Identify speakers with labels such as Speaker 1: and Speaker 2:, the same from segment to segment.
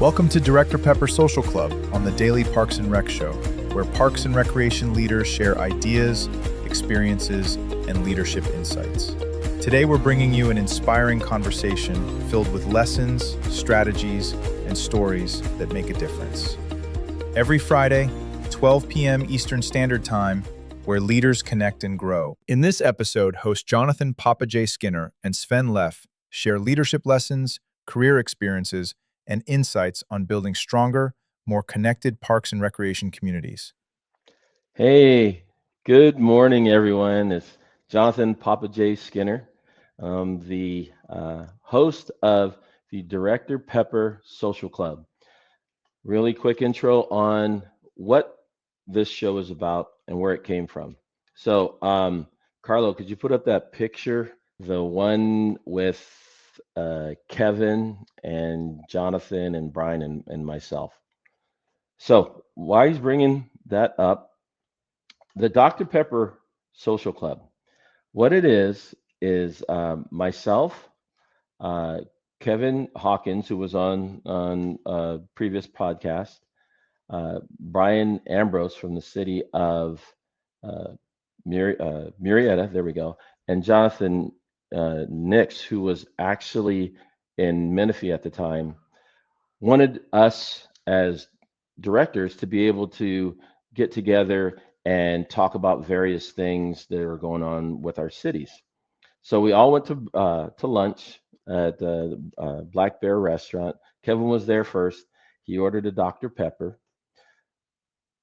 Speaker 1: Welcome to Director Pepper Social Club on the Daily Parks and Rec Show, where parks and recreation leaders share ideas, experiences, and leadership insights. Today, we're bringing you an inspiring conversation filled with lessons, strategies, and stories that make a difference. Every Friday, 12 p.m. Eastern Standard Time, where leaders connect and grow. In this episode, host Jonathan Papa J. Skinner and Sven Leff share leadership lessons, career experiences, and insights on building stronger, more connected parks and recreation communities.
Speaker 2: Hey, good morning, everyone. It's Jonathan Papa J. Skinner, the host of the Director Pepper Social Club. Really quick intro on what this show is about and where it came from. So, Carlo, could you put up that picture, the one with Kevin and Jonathan and Brian and myself? So, why he's bringing that up? The Dr. Pepper Social Club. What it is myself, Kevin Hawkins, who was on a previous podcast, Brian Ambrose from the city of Murrieta, there we go, and Jonathan Nix, who was actually in Menifee at the time, wanted us as directors to be able to get together and talk about various things that are going on with our cities. So we all went to lunch at the Black Bear restaurant. Kevin was there first. He ordered a Dr. Pepper.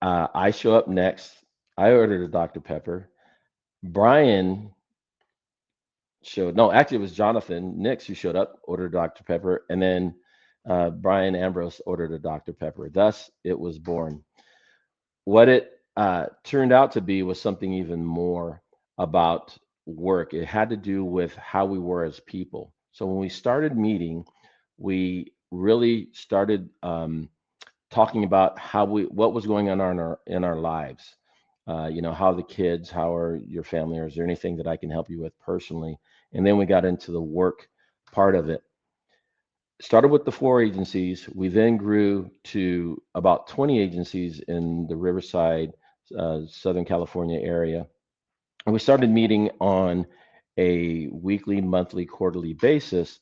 Speaker 2: I show up next. I ordered a Dr. Pepper. Brian actually it was Jonathan Nix who showed up, ordered a Dr. Pepper, and then Brian Ambrose ordered a Dr. Pepper. Thus, it was born. What it turned out to be was something even more about work. It had to do with how we were as people. So when we started meeting, we really started talking about what was going on in our lives. How the kids, how are your family, or is there anything that I can help you with personally? And then we got into the work part of it. Started with the 4 agencies. We then grew to about 20 agencies in the Riverside, Southern California area. And we started meeting on a weekly, monthly, quarterly basis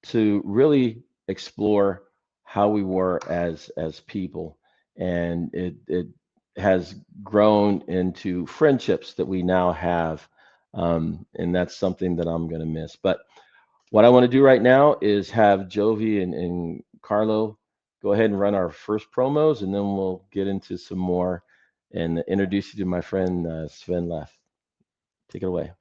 Speaker 2: to really explore how we were as people. And it has grown into friendships that we now have. And that's something that I'm going to miss. But what I want to do right now is have Jovi and Carlo go ahead and run our first promos, and then we'll get into some more and introduce you to my friend Sven Leff. Take it away.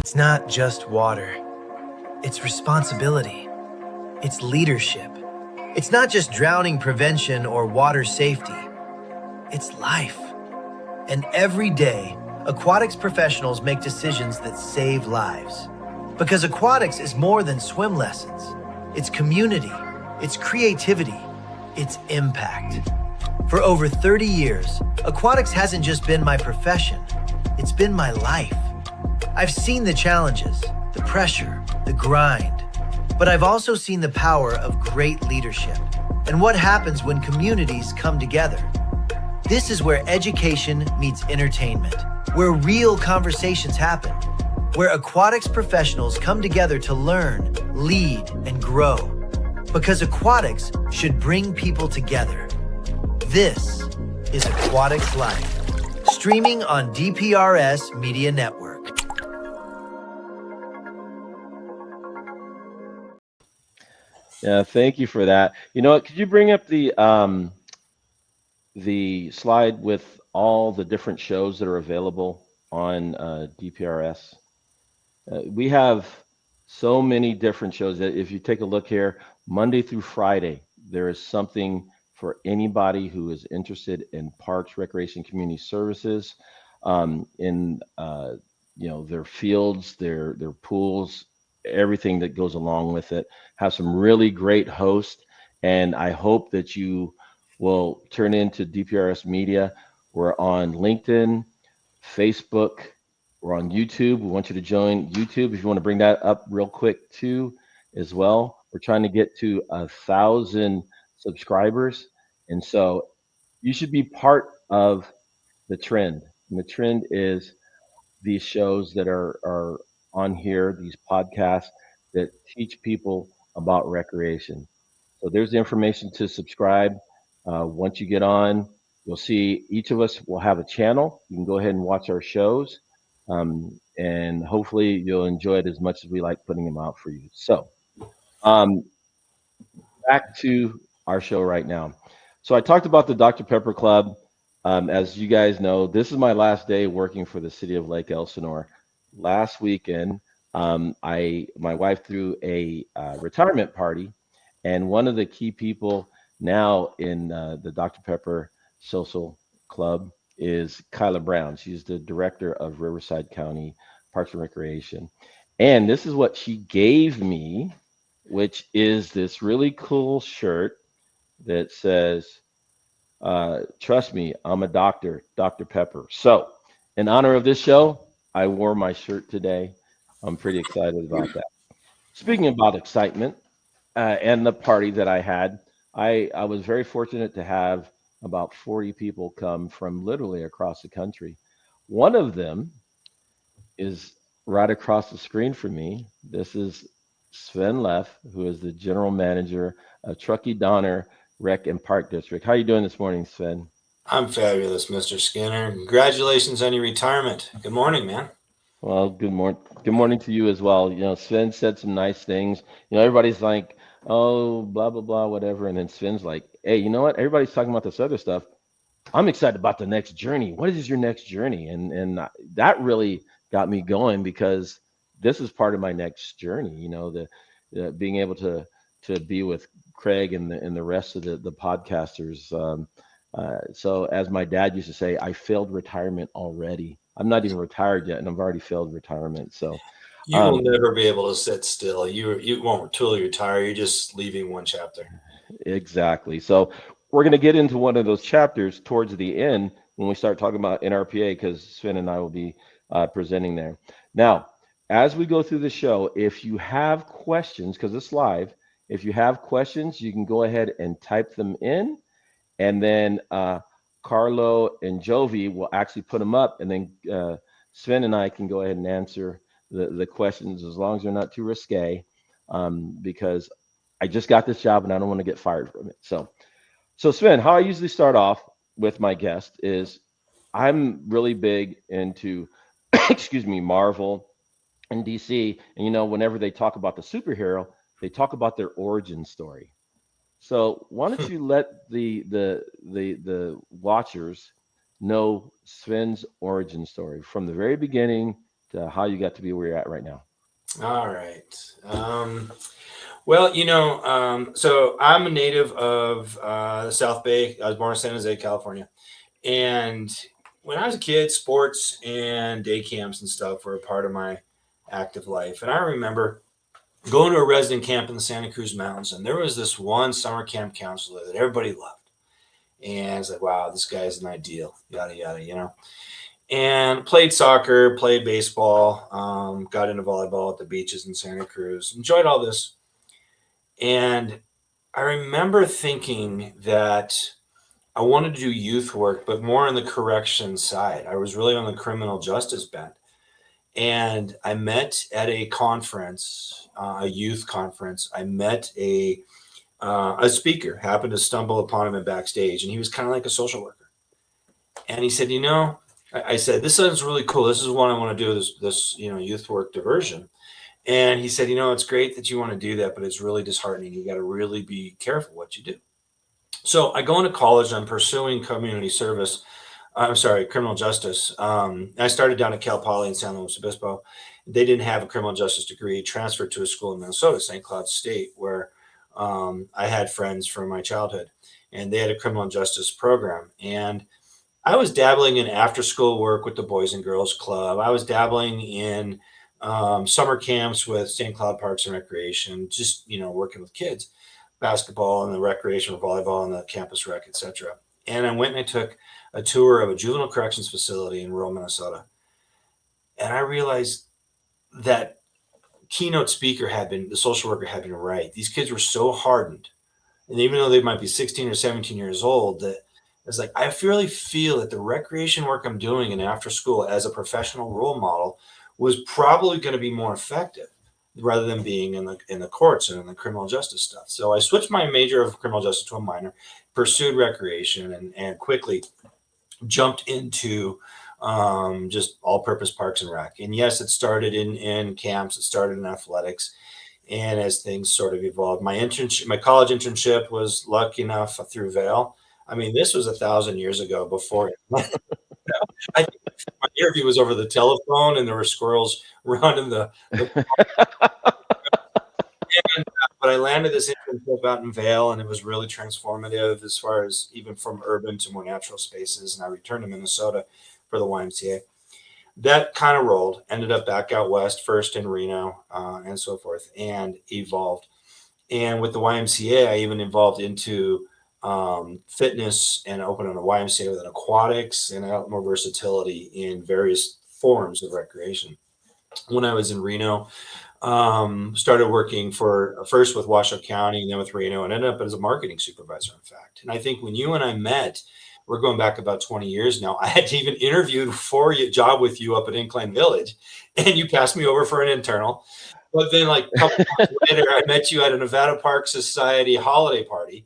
Speaker 3: It's not just water. It's responsibility. It's leadership. It's not just drowning prevention or water safety. It's life. And every day, aquatics professionals make decisions that save lives. Because aquatics is more than swim lessons. It's community. It's creativity. It's impact. For over 30 years, aquatics hasn't just been my profession. It's been my life. I've seen the challenges, the pressure, the grind, but I've also seen the power of great leadership and what happens when communities come together. This is where education meets entertainment, where real conversations happen, where aquatics professionals come together to learn, lead, and grow. Because aquatics should bring people together. This is Aquatics Life, streaming on DPRS Media Network.
Speaker 2: Yeah, thank you for that. You know what? Could you bring up the slide with all the different shows that are available on DPRS? We have so many different shows that if you take a look here, Monday through Friday, there is something for anybody who is interested in parks, recreation, community services, in their fields, their pools, everything that goes along with it. Have some really great hosts, and I hope that you will turn into DPRS Media. We're on LinkedIn, Facebook. We're on YouTube. We want you to join YouTube if you want to bring that up real quick too, as well. We're trying to get to 1,000 subscribers, and so you should be part of the trend. And the trend is these shows that are on here, these podcasts that teach people about recreation. So there's the information to subscribe. Once you get on, you'll see each of us will have a channel. You can go ahead and watch our shows, and hopefully you'll enjoy it as much as we like putting them out for you. So um, back to our show right now. So I talked about the Dr. Pepper Club. As you guys know, this is my last day working for the city of Lake Elsinore. Last weekend, my wife threw a retirement party, and one of the key people now in the Dr. Pepper Social Club is Kyla Brown. She's the director of Riverside County Parks and Recreation, and this is what she gave me, which is this really cool shirt that says, "Trust me, I'm a doctor, Dr. Pepper." So, in honor of this show, I wore my shirt today. I'm pretty excited about that. Speaking about excitement and the party that I had, I was very fortunate to have about 40 people come from literally across the country. One of them is right across the screen from me. This is Sven Leff, who is the general manager of Truckee Donner Rec and Park District. How you doing this morning, Sven?
Speaker 4: I'm fabulous, Mr. Skinner. Congratulations on your retirement. Good morning, man.
Speaker 2: Well, good morning. Good morning to you as well. You know, Sven said some nice things. You know, everybody's like, "Oh, blah blah blah, whatever," and then Sven's like, "Hey, you know what? Everybody's talking about this other stuff. I'm excited about the next journey. What is your next journey?" That really got me going because this is part of my next journey. You know, the being able to be with Craig and the rest of the podcasters. So as my dad used to say, I failed retirement already. I'm not even retired yet, and I've already failed retirement. So
Speaker 4: You will
Speaker 2: um,
Speaker 4: never be able to sit still. You won't totally retire. You're just leaving one chapter.
Speaker 2: exactly. So we're going to get into one of those chapters towards the end when we start talking about NRPA, because Sven and I will be presenting there. Now, as we go through the show, if you have questions, because it's live, if you have questions, you can go ahead and type them in, and then Carlo and Jovi will actually put them up, and then Sven and I can go ahead and answer the questions as long as they're not too risque, because I just got this job and I don't want to get fired from it. So Sven, how I usually start off with my guest is I'm really big into, excuse me, Marvel and DC. And you know, whenever they talk about the superhero, they talk about their origin story. So why don't you let the watchers know Sven's origin story from the very beginning to how you got to be where you're at right now.
Speaker 4: All right. Well, so I'm a native of the South Bay. I was born in San Jose, California. And when I was a kid, sports and day camps and stuff were a part of my active life. And I remember going to a resident camp in the Santa Cruz Mountains, and there was this one summer camp counselor that everybody loved. And it's like, wow, this guy's an ideal, yada, yada. And played soccer, played baseball, got into volleyball at the beaches in Santa Cruz, enjoyed all this. And I remember thinking that I wanted to do youth work, but more on the correction side. I was really on the criminal justice bent. And I met at a conference, a youth conference. I met a speaker, happened to stumble upon him in backstage, and he was kind of like a social worker. And he said, I said, this sounds really cool. This is what I want to do, this youth work diversion. And he said, it's great that you want to do that, but it's really disheartening. You got to really be careful what you do. So I go into college. I'm pursuing community service. I'm sorry, criminal justice. I started down at Cal Poly in San Luis Obispo. They didn't have a criminal justice degree. Transferred to a school in Minnesota, St. Cloud State, where I had friends from my childhood, and they had a criminal justice program. And I was dabbling in after school work with the Boys and Girls Club. I was dabbling in summer camps with St. Cloud Parks and Recreation, just, working with kids, basketball and the recreational volleyball and the campus rec, etc. And I went and I took a tour of a juvenile corrections facility in rural Minnesota. And I realized that keynote speaker the social worker had been right. These kids were so hardened. And even though they might be 16 or 17 years old, that it's like, I really feel that the recreation work I'm doing in after school as a professional role model was probably going to be more effective rather than being in the courts and in the criminal justice stuff. So I switched my major of criminal justice to a minor, pursued recreation, and quickly jumped into just all-purpose parks and rec. And yes, it started in camps, it started in athletics. And as things sort of evolved, my college internship was lucky enough through Vail. I mean, this was 1,000 years ago before. I think my interview was over the telephone, and there were squirrels running the but I landed this internship out in Vail, and it was really transformative as far as even from urban to more natural spaces. And I returned to Minnesota for the YMCA. That kind of rolled, ended up back out west, first in Reno, and so forth, and evolved. And with the YMCA, I even evolved into fitness and opened a YMCA with an aquatics and more versatility in various forms of recreation. When I was in Reno, started working first with Washoe County and then with Reno, and ended up as a marketing supervisor, in fact. And I think when you and I met, we're going back about 20 years now, I had to even interviewed for a job with you up at Incline Village, and you passed me over for an internal. But then like a couple months later, I met you at a Nevada Park Society holiday party,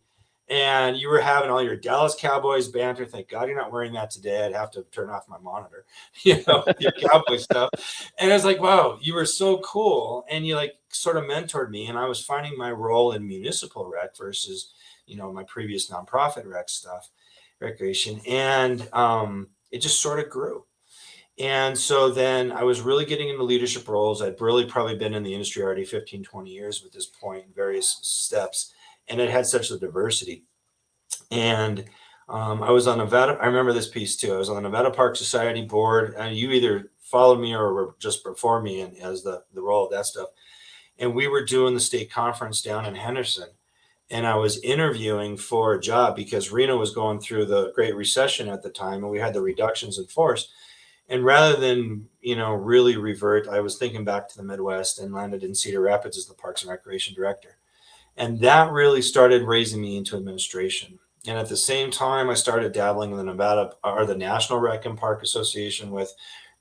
Speaker 4: and you were having all your Dallas Cowboys banter. Thank God you're not wearing that today. I'd have to turn off my monitor, your Cowboy stuff. And I was like, wow, you were so cool. And you like sort of mentored me. And I was finding my role in municipal rec versus, my previous nonprofit rec stuff, recreation. And it just sort of grew. And so then I was really getting into leadership roles. I'd really probably been in the industry already 15, 20 years at this point in various steps. And it had such a diversity. And I was on Nevada. I remember this piece too. I was on the Nevada Park Society board, and you either followed me or were just before me in as the role of that stuff. And we were doing the state conference down in Henderson. And I was interviewing for a job because Reno was going through the Great Recession at the time, and we had the reductions in force. And rather than, really revert, I was thinking back to the Midwest and landed in Cedar Rapids as the Parks and Recreation Director. And that really started raising me into administration. And at the same time, I started dabbling in the Nevada or the National Rec and Park Association with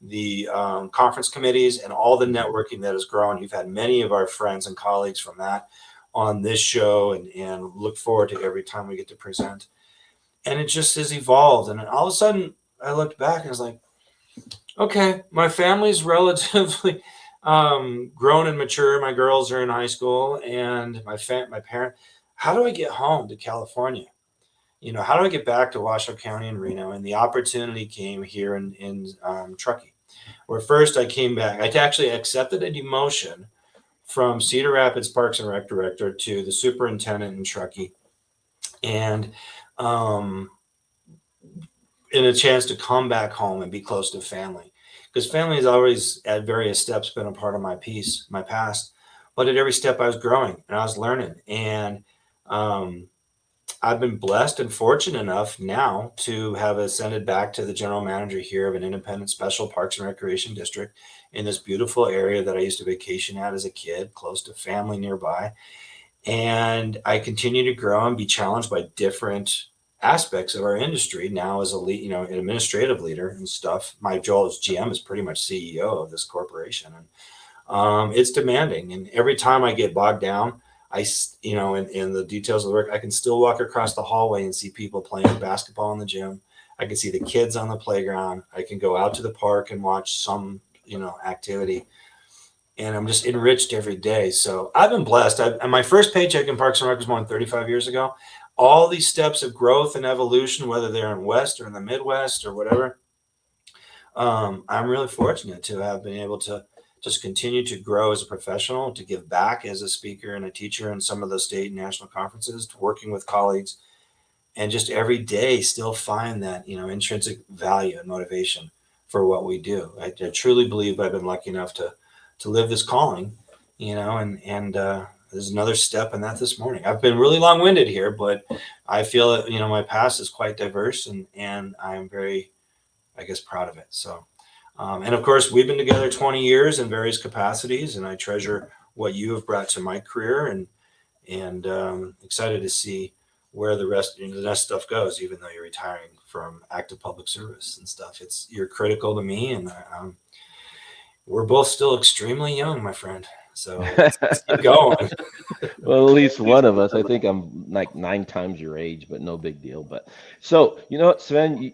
Speaker 4: the conference committees and all the networking that has grown. You've had many of our friends and colleagues from that on this show, and look forward to every time we get to present. And it just has evolved. And all of a sudden, I looked back and I was like, okay, my family's relatively grown and mature. My girls are in high school, and my parent. How do I get home to California? How do I get back to Washoe County and Reno? And the opportunity came here in Truckee, where first I came back. I actually accepted a demotion from Cedar Rapids Parks and Rec Director to the superintendent in Truckee, and in a chance to come back home and be close to family. Because family has always, at various steps, been a part of my past. But at every step, I was growing and I was learning. And I've been blessed and fortunate enough now to have ascended back to the general manager here of an independent special parks and recreation district in this beautiful area that I used to vacation at as a kid, close to family nearby. And I continue to grow and be challenged by different aspects of our industry now as a lead, an administrative leader and stuff. My role as GM is pretty much CEO of this corporation, and it's demanding. And every time I get bogged down, in the details of the work, I can still walk across the hallway and see people playing basketball in the gym. I can see the kids on the playground. I can go out to the park and watch some, activity. and I'm just enriched every day. So I've been blessed. And my first paycheck in Parks and Rec was more than 35 years ago. All these steps of growth and evolution, whether they're in West or in the Midwest or whatever, I'm really fortunate to have been able to just continue to grow as a professional, to give back as a speaker and a teacher in some of the state and national conferences, to working with colleagues, and just every day still find that, intrinsic value and motivation for what we do. I truly believe I've been lucky enough to live this calling, and there's another step in that this morning. I've been really long-winded here, but I feel that, my past is quite diverse, and I'm very, I guess, proud of it. So, and of course, we've been together 20 years in various capacities, and I treasure what you have brought to my career, and excited to see where the rest of the next stuff goes. Even though you're retiring from active public service and stuff, you're critical to me, and we're both still extremely young, my friend. So let's keep going.
Speaker 2: Well, at least one of us. I think I'm like 9 times your age, but no big deal. But so you know what, Sven,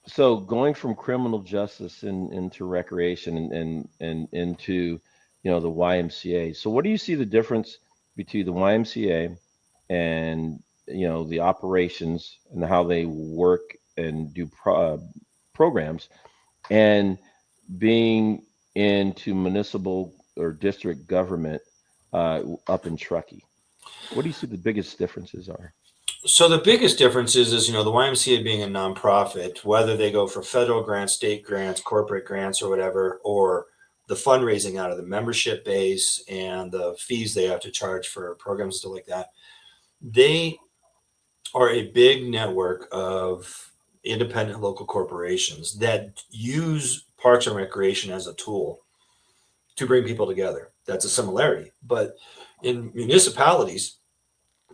Speaker 2: so going from criminal justice into recreation and into the YMCA. So what do you see the difference between the YMCA and the operations and how they work and do programs, and being into municipal or district government up in Truckee? What do you see the biggest differences are?
Speaker 4: So the biggest difference is the YMCA being a nonprofit, whether they go for federal grants, state grants, corporate grants, or whatever, or the fundraising out of the membership base and the fees they have to charge for programs, stuff like that. They are a big network of independent local corporations that use Parks and Recreation as a tool to bring people together. That's a similarity. But in municipalities,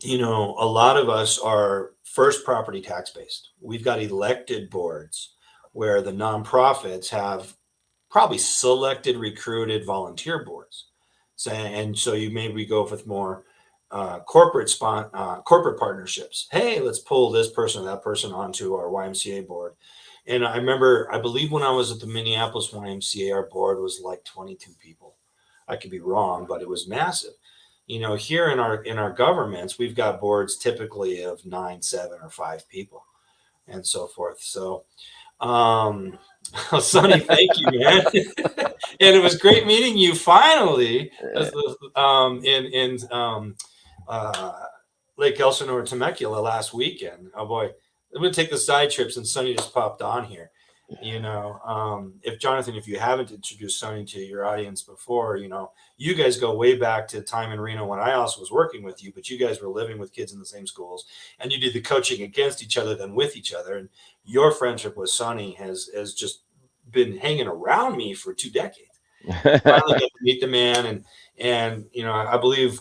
Speaker 4: a lot of us are first property tax based. We've got elected boards where the nonprofits have probably selected, recruited volunteer boards. So you maybe go with more corporate partnerships. Hey, let's pull this person or that person onto our YMCA board. And I believe when I was at the Minneapolis YMCA, our board was like 22 people. I could be wrong, but it was massive. Here in our governments, we've got boards typically of 9, 7, or 5 people, and so forth. So, Sonny, thank you, man. And it was great meeting you finally in Lake Elsinore, Temecula last weekend. Oh boy, I'm gonna take the side trips, and Sonny just popped on here. If Jonathan, if you haven't introduced Sonny to your audience before, you guys go way back to time in Reno when I also was working with you, but you guys were living with kids in the same schools, and you did the coaching against each other, then with each other. And your friendship with Sonny has just been hanging around me for 2 decades. Finally got to meet the man, and I believe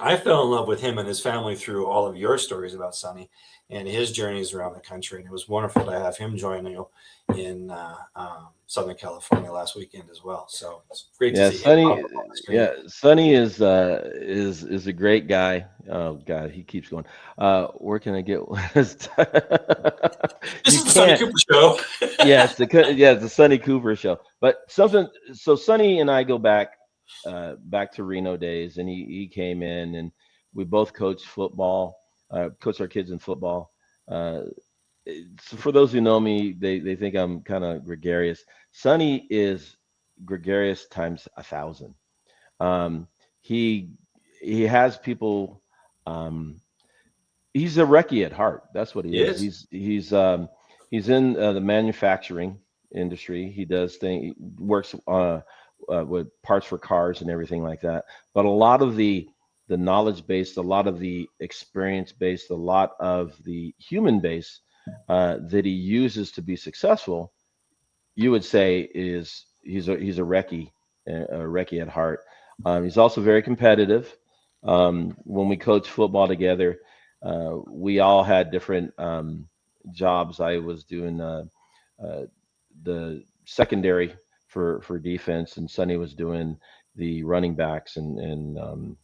Speaker 4: I fell in love with him and his family through all of your stories about Sonny and his journeys around the country. And it was wonderful to have him join you in Southern California last weekend as well. So it's great to see
Speaker 2: Sonny.
Speaker 4: him.
Speaker 2: Yeah, Sonny is a great guy. Oh God, he keeps going. Where can I get?
Speaker 4: This is the Sonny Cooper Show.
Speaker 2: Yes, the Sonny Cooper Show. But something. So Sonny and I go back to Reno days, and he came in, and we both coached football. Coach our kids in football. So for those who know me, they think I'm kind of gregarious. Sonny is gregarious times 1,000. He has people. He's a recce at heart. That's what he is. He's in the manufacturing industry. He works with parts for cars and everything like that. But a lot of the knowledge based, a lot of the experience based, a lot of the human base that he uses to be successful, you would say he's a recce at heart. He's also very competitive. When we coach football together, we all had different jobs. I was doing the secondary for defense, and Sonny was doing the running backs and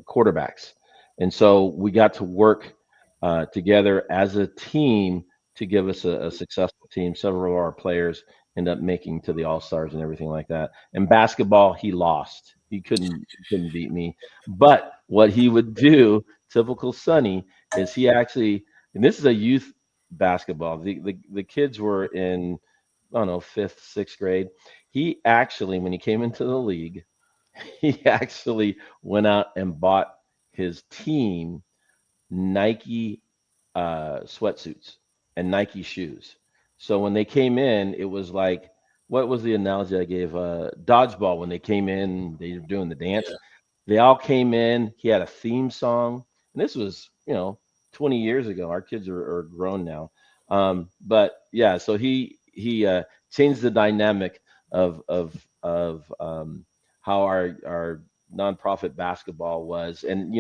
Speaker 2: quarterbacks. And so we got to work together as a team to give us a successful team. Several of our players end up making to the All-Stars and everything like that. And basketball, he lost. He couldn't beat me. But what he would do, typical Sonny, is he actually, and this is a youth basketball. The kids were in, I don't know, fifth, sixth grade. He actually, when he came into the league, he actually went out and bought his team Nike sweatsuits and Nike shoes. So when they came in, it was like, what was the analogy I gave? Dodgeball. When they came in, they were doing the dance.
Speaker 4: Yeah.
Speaker 2: They all came in. He had a theme song, and this was, 20 years ago. Our kids are grown now, but yeah. So he changed the dynamic of how our nonprofit basketball was, and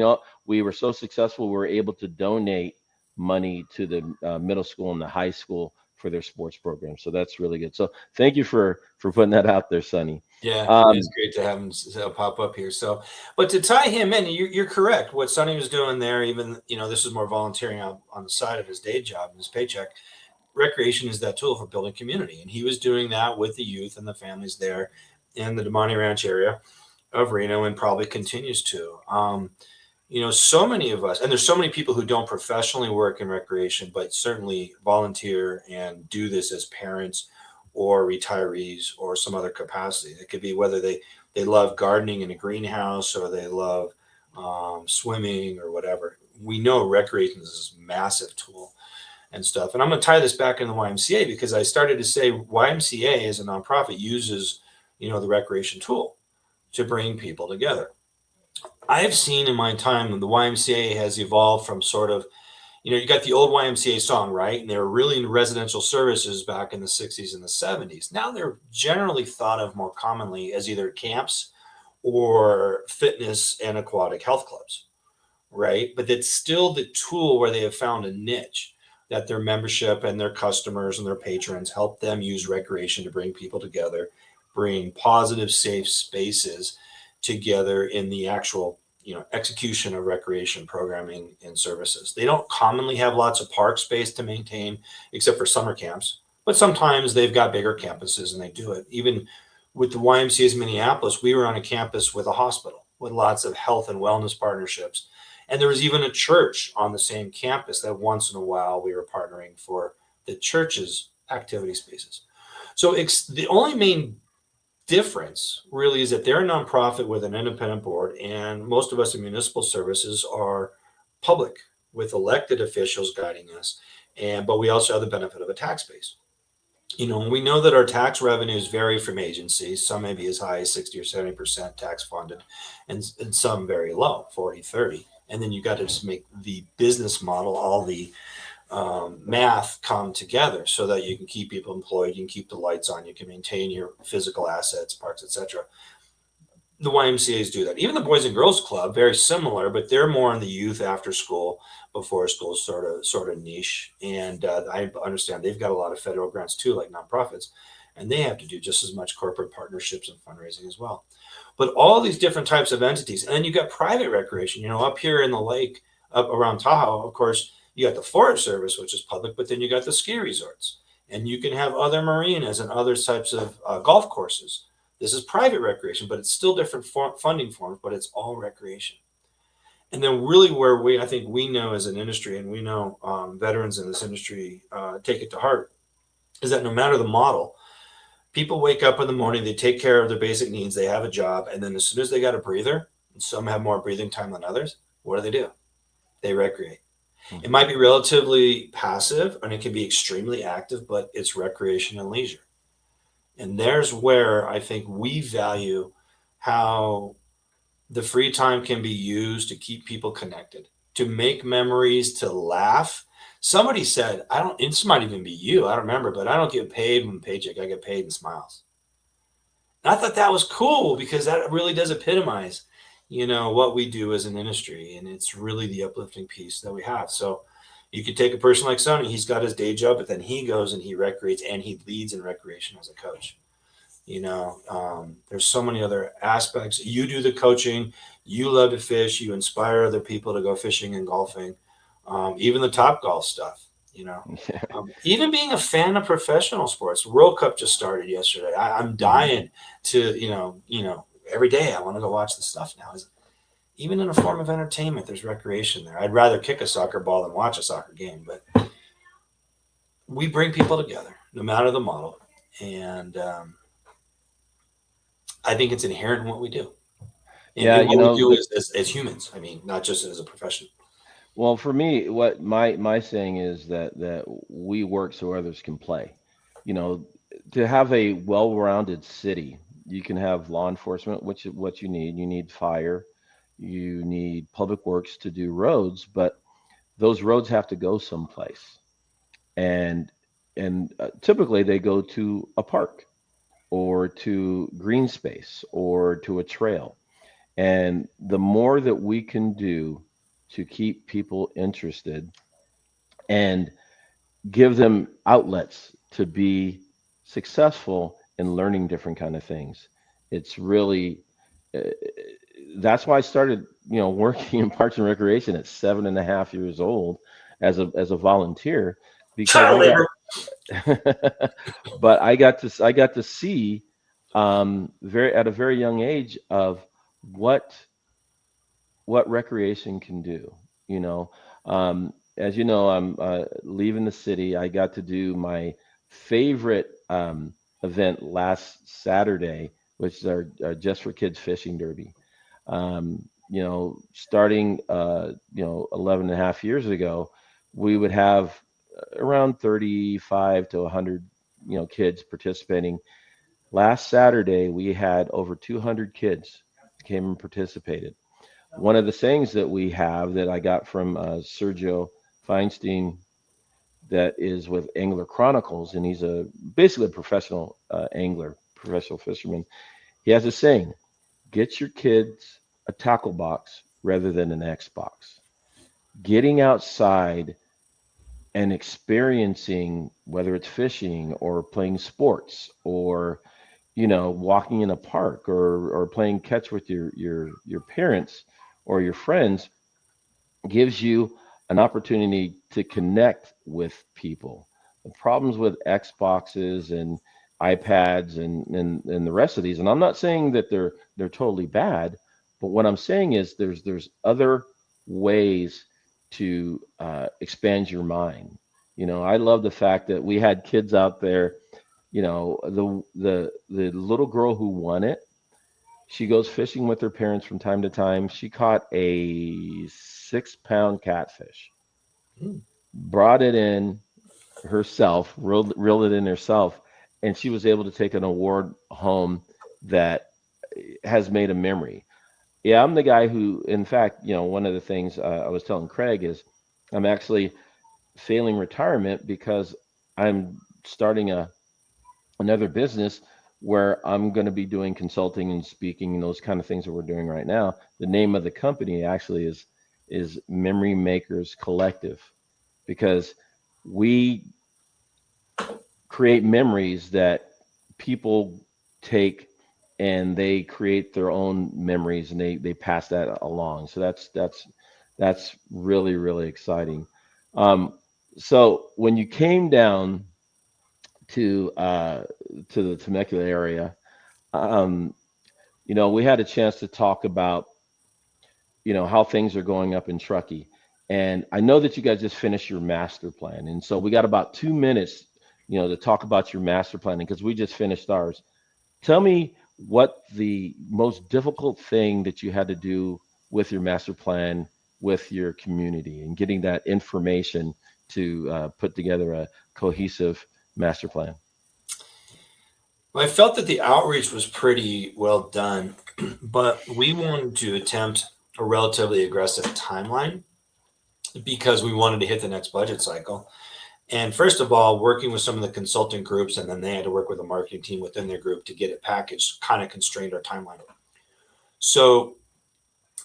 Speaker 2: we were so successful. We were able to donate money to the middle school and the high school for their sports program. So that's really good. So thank you for putting that out there, Sonny.
Speaker 4: Yeah,
Speaker 2: Um,
Speaker 4: it's great to have him pop up here. So, but to tie him in, you're correct. What Sonny was doing there, even this is more volunteering on the side of his day job and his paycheck. Recreation is that tool for building community, and he was doing that with the youth and the families there in the Demonte Ranch area of Reno, and probably continues to. So many of us, and there's so many people who don't professionally work in recreation, but certainly volunteer and do this as parents or retirees or some other capacity. It could be whether they love gardening in a greenhouse or they love swimming or whatever. We know recreation is this massive tool and stuff. And I'm going to tie this back in the YMCA, because I started to say YMCA as a nonprofit uses, the recreation tool to bring people together. I've seen in my time the YMCA has evolved from sort of, you got the old YMCA song, right? And they were really in residential services back in the 60s and the 70s. Now they're generally thought of more commonly as either camps or fitness and aquatic health clubs, right? But it's still the tool where they have found a niche that their membership and their customers and their patrons help them use recreation to bring people together, bring positive, safe spaces together in the actual execution of recreation programming and services. They don't commonly have lots of park space to maintain, except for summer camps, but sometimes they've got bigger campuses and they do it. Even with the YMCA's Minneapolis, we were on a campus with a hospital with lots of health and wellness partnerships. And there was even a church on the same campus that once in a while we were partnering for the church's activity spaces. So the only main difference really is that they're a nonprofit with an independent board, and most of us in municipal services are public with elected officials guiding us, but we also have the benefit of a tax base. We know that our tax revenues vary from agencies. Some may be as high as 60 or 70% tax funded, and some very low, 40, 30. And then you got to just make the business model, all the math come together so that you can keep people employed, you can keep the lights on, you can maintain your physical assets, parks, etc. The YMCA's do that. Even the Boys and Girls Club, very similar, but they're more in the youth after school, before school sort of niche. And I understand they've got a lot of federal grants too, like nonprofits, and they have to do just as much corporate partnerships and fundraising as well. But all these different types of entities, and then you've got private recreation. Up here in the lake, up around Tahoe, of course, you got the Forest Service, which is public, but then you got the ski resorts, and you can have other marinas and other types of golf courses. This is private recreation, but it's still different funding forms, but it's all recreation. And then really where I think we know as an industry, and we know veterans in this industry take it to heart, is that no matter the model, people wake up in the morning, they take care of their basic needs, they have a job, and then as soon as they got a breather, and some have more breathing time than others, what do? They recreate. It might be relatively passive and it can be extremely active, but it's recreation and leisure. And there's where I think we value how the free time can be used to keep people connected, to make memories, to laugh. Somebody said, this might even be you, I don't remember, but I don't get paid in paycheck, I get paid in smiles. And I thought that was cool, because that really does epitomize what we do as an industry. And it's really the uplifting piece that we have. So you could take a person like Sonny, he's got his day job, but then he goes and he recreates and he leads in recreation as a coach. There's so many other aspects. You do the coaching, you love to fish, you inspire other people to go fishing and golfing, even the Top Golf stuff. you know.
Speaker 2: Yeah.
Speaker 4: Even being a fan of professional sports, World Cup just started yesterday. I'm dying to, every day I want to go watch the stuff now. Even in a form of entertainment, there's recreation there. I'd rather kick a soccer ball than watch a soccer game, but we bring people together, no matter the model. And I think it's inherent in what we do. And
Speaker 2: Yeah,
Speaker 4: what we do as humans. I mean, not just as a profession.
Speaker 2: well, for me, what my saying is that we work so others can play. You know, to have a well-rounded city, you can have law enforcement, which is what you need. You need fire, you need public works to do roads, but those roads have to go someplace. And typically they go to a park or to green space or to a trail. And the more that we can do to keep people interested and give them outlets to be successful in learning different kind of things, it's really uh, that's why I started, working in Parks and Recreation at 7.5 years old as a volunteer because
Speaker 4: Child
Speaker 2: I got
Speaker 4: labor.
Speaker 2: but I got to see very at a very young age of what recreation can do. You know, as you know, I'm leaving the city. I got to do my favorite event last Saturday, which is our Just for Kids fishing derby. Starting 11 and a half years ago, we would have around 35 to 100 kids participating. Last Saturday, we had over 200 kids came and participated. One of the sayings that we have that I got from Sergio Feinstein, that is with Angler Chronicles, and he's basically a professional angler, professional fisherman. He has a saying: get your kids a tackle box rather than an Xbox. Getting outside and experiencing, whether it's fishing or playing sports or walking in a park or playing catch with your parents or your friends, gives you an opportunity to connect with people. The problems with Xboxes and iPads and the rest of these, and I'm not saying that they're totally bad, but what I'm saying is there's other ways to expand your mind. I love the fact that we had kids out there. The little girl who won it, she goes fishing with her parents from time to time. She caught a 6-pound catfish,
Speaker 4: Hmm.
Speaker 2: brought it in herself, reeled it in herself, and she was able to take an award home that has made a memory. Yeah, I'm the guy who, in fact, one of the things I was telling Craig is I'm actually failing retirement because I'm starting another business where I'm going to be doing consulting and speaking and those kind of things that we're doing right now. The name of the company actually is Memory Makers Collective, because we create memories that people take and they create their own memories and they pass that along. So that's really really exciting. Um, so when you came down to to the Temecula area, um, we had a chance to talk about how things are going up in Truckee, and I know that you guys just finished your master plan, and so we got about 2 minutes, to talk about your master planning because we just finished ours. Tell me what the most difficult thing that you had to do with your master plan with your community and getting that information to put together a cohesive master plan.
Speaker 4: Well, I felt that the outreach was pretty well done, but we wanted to attempt a relatively aggressive timeline because we wanted to hit the next budget cycle. And first of all, working with some of the consulting groups, and then they had to work with a marketing team within their group to get it packaged, kind of constrained our timeline. So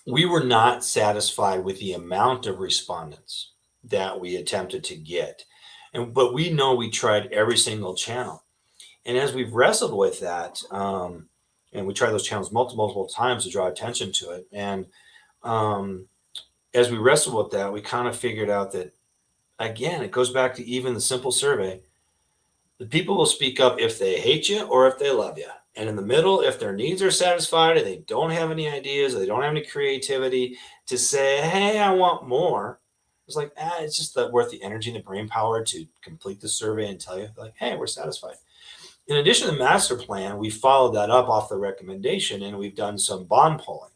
Speaker 4: we were not satisfied with the amount of respondents that we attempted to get. But we know we tried every single channel. And as we've wrestled with that, and we tried those channels multiple times to draw attention to it. And um, as we wrestled with that, we kind of figured out that again, it goes back to even the simple survey. The people will speak up if they hate you or if they love you. And in the middle, if their needs are satisfied and they don't have any ideas, or they don't have any creativity to say, hey, I want more. It's like, it's just worth the energy and the brain power to complete the survey and tell you, like, hey, we're satisfied. In addition to the master plan, we followed that up off the recommendation, and we've done some bond polling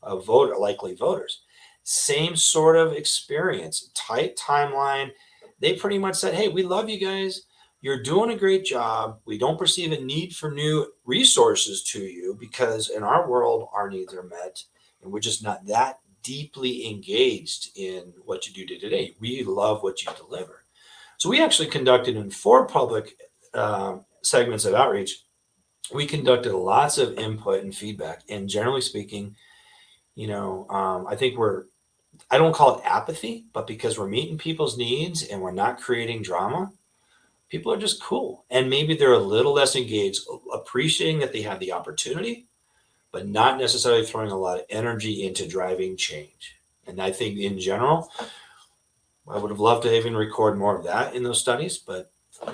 Speaker 4: of likely voters. Same sort of experience, tight timeline. They pretty much said, hey, we love you guys. You're doing a great job. We don't perceive a need for new resources to you because in our world, our needs are met, and we're just not that deeply engaged in what you do day to day. We love what you deliver. So we actually conducted in 4 public segments of outreach. We conducted lots of input and feedback, and generally speaking, I think I don't call it apathy, but because we're meeting people's needs and we're not creating drama, people are just cool. And maybe they're a little less engaged, appreciating that they have the opportunity, but not necessarily throwing a lot of energy into driving change. And I think in general, I would have loved to even record more of that in those studies, but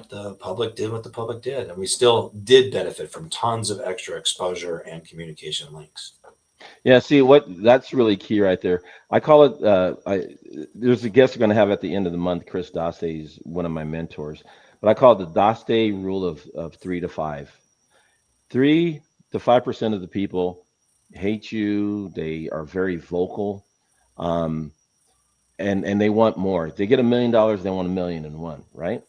Speaker 4: the public did what the public did. And we still did benefit from tons of extra exposure and communication links.
Speaker 2: Yeah, see that's really key right there. I call it, there's a guest we're going to have at the end of the month. Chris Daste is one of my mentors, but I call it the Daste rule of 3 to 5. 3 to 5% of the people hate you. They are very vocal, and they want more. If they get $1 million, they want 1,000,001, right?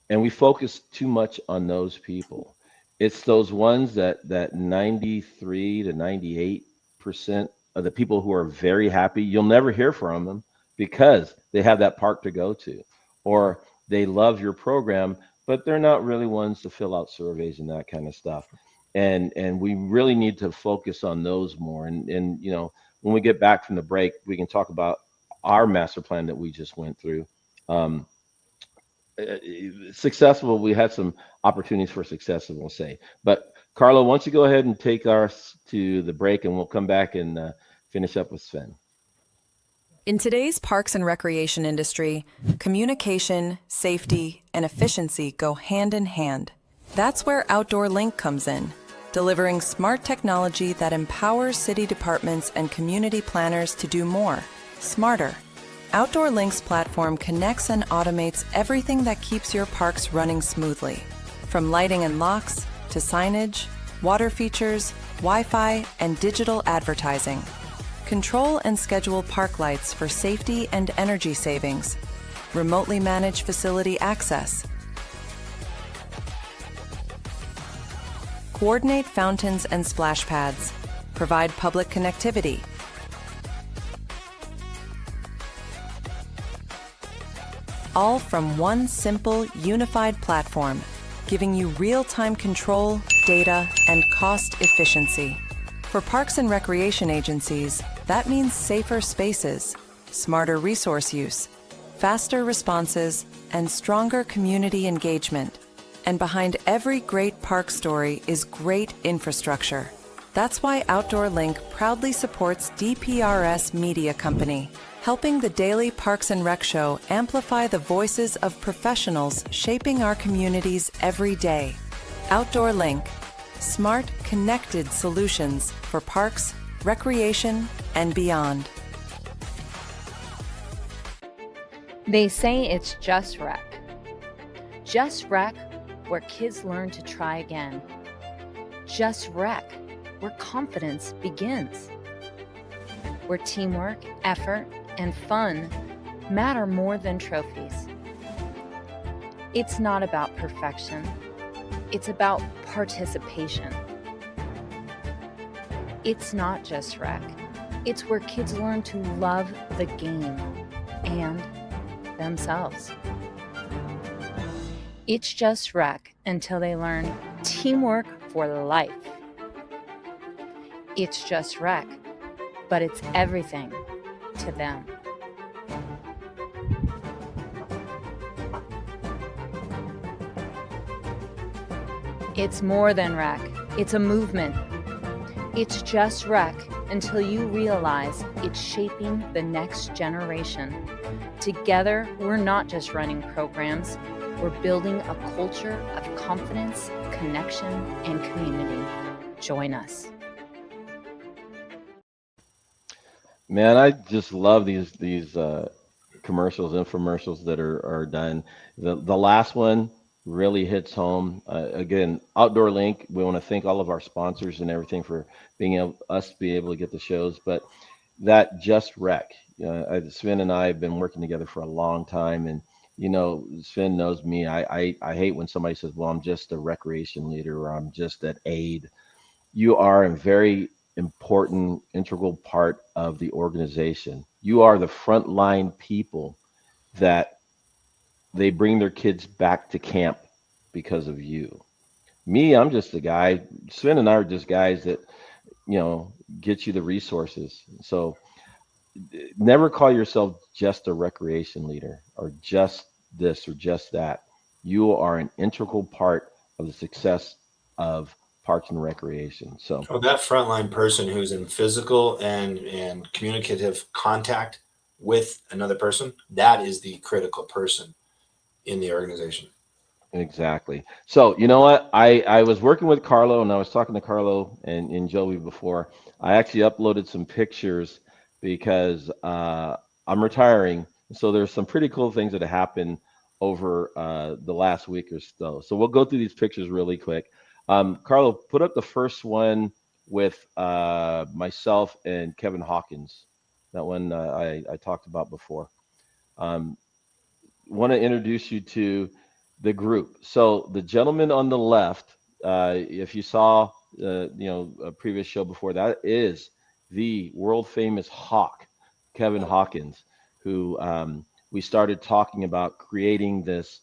Speaker 2: And we focus too much on those people. It's those ones that 93 to 98% of the people who are very happy, you'll never hear from them because they have that park to go to, or they love your program, but they're not really ones to fill out surveys and that kind of stuff. And we really need to focus on those more. And when we get back from the break, we can talk about our master plan that we just went through. Successful, we had some opportunities for success, we'll say. But Carlo, why don't you go ahead and take us to the break, and we'll come back and finish up with Sven.
Speaker 5: In today's parks and recreation industry, communication, safety, and efficiency go hand in hand. That's where Outdoor Link comes in, delivering smart technology that empowers city departments and community planners to do more, smarter. Outdoor Link's platform connects and automates everything that keeps your parks running smoothly, from lighting and locks to signage, water features, Wi-Fi, and digital advertising. Control and schedule park lights for safety and energy savings. Remotely manage facility access. Coordinate fountains and splash pads. Provide public connectivity. All from one simple, unified platform, giving you real-time control, data, and cost efficiency. For parks and recreation agencies, that means safer spaces, smarter resource use, faster responses, and stronger community engagement. And behind every great park story is great infrastructure. That's why Outdoor Link proudly supports DPRS Media Company, helping the Daily Parks and Rec Show amplify the voices of professionals shaping our communities every day. Outdoor Link, smart, connected solutions for parks, recreation, and beyond.
Speaker 6: They say it's just rec. Just rec, where kids learn to try again. Just rec, where confidence begins. Where teamwork, effort, and fun matter more than trophies. It's not about perfection. It's about participation. It's not just rec. It's where kids learn to love the game and themselves. It's just rec until they learn teamwork for life. It's just rec, but it's everything to them. It's more than rec. It's a movement. It's just rec until you realize it's shaping the next generation. Together, we're not just running programs, we're building a culture of confidence, connection, and community. Join us.
Speaker 2: Man, I just love these commercials, infomercials that are done. The last one really hits home. Again, Outdoor Link. We want to thank all of our sponsors and everything for being able us to be able to get the shows. But that Just Rec, Sven and I have been working together for a long time, and Sven knows me. I hate when somebody says, "Well, I'm just a recreation leader," or "I'm just an aide." You are a very important, integral part of the organization. You are the frontline people that they bring their kids back to camp because of you. Me, I'm just a guy. Sven and I are just guys that, get you the resources. So never call yourself just a recreation leader or just this or just that. You are an integral part of the success of Parks and Recreation. So
Speaker 4: Oh, that frontline person who's in physical and communicative contact with another person, that is the critical person in the organization.
Speaker 2: exactly. So you know what? I was working with Carlo and I was talking to Carlo and Joey before. I actually uploaded some pictures because I'm retiring. So there's some pretty cool things that have happened over the last week or so. So we'll go through these pictures really quick. Carlo, put up the first one with myself and Kevin Hawkins. That one I talked about before. Um, Want to introduce you to the group. So the gentleman on the left, if you saw, a previous show before, that is the world famous Hawk, Kevin Hawkins, who we started talking about creating this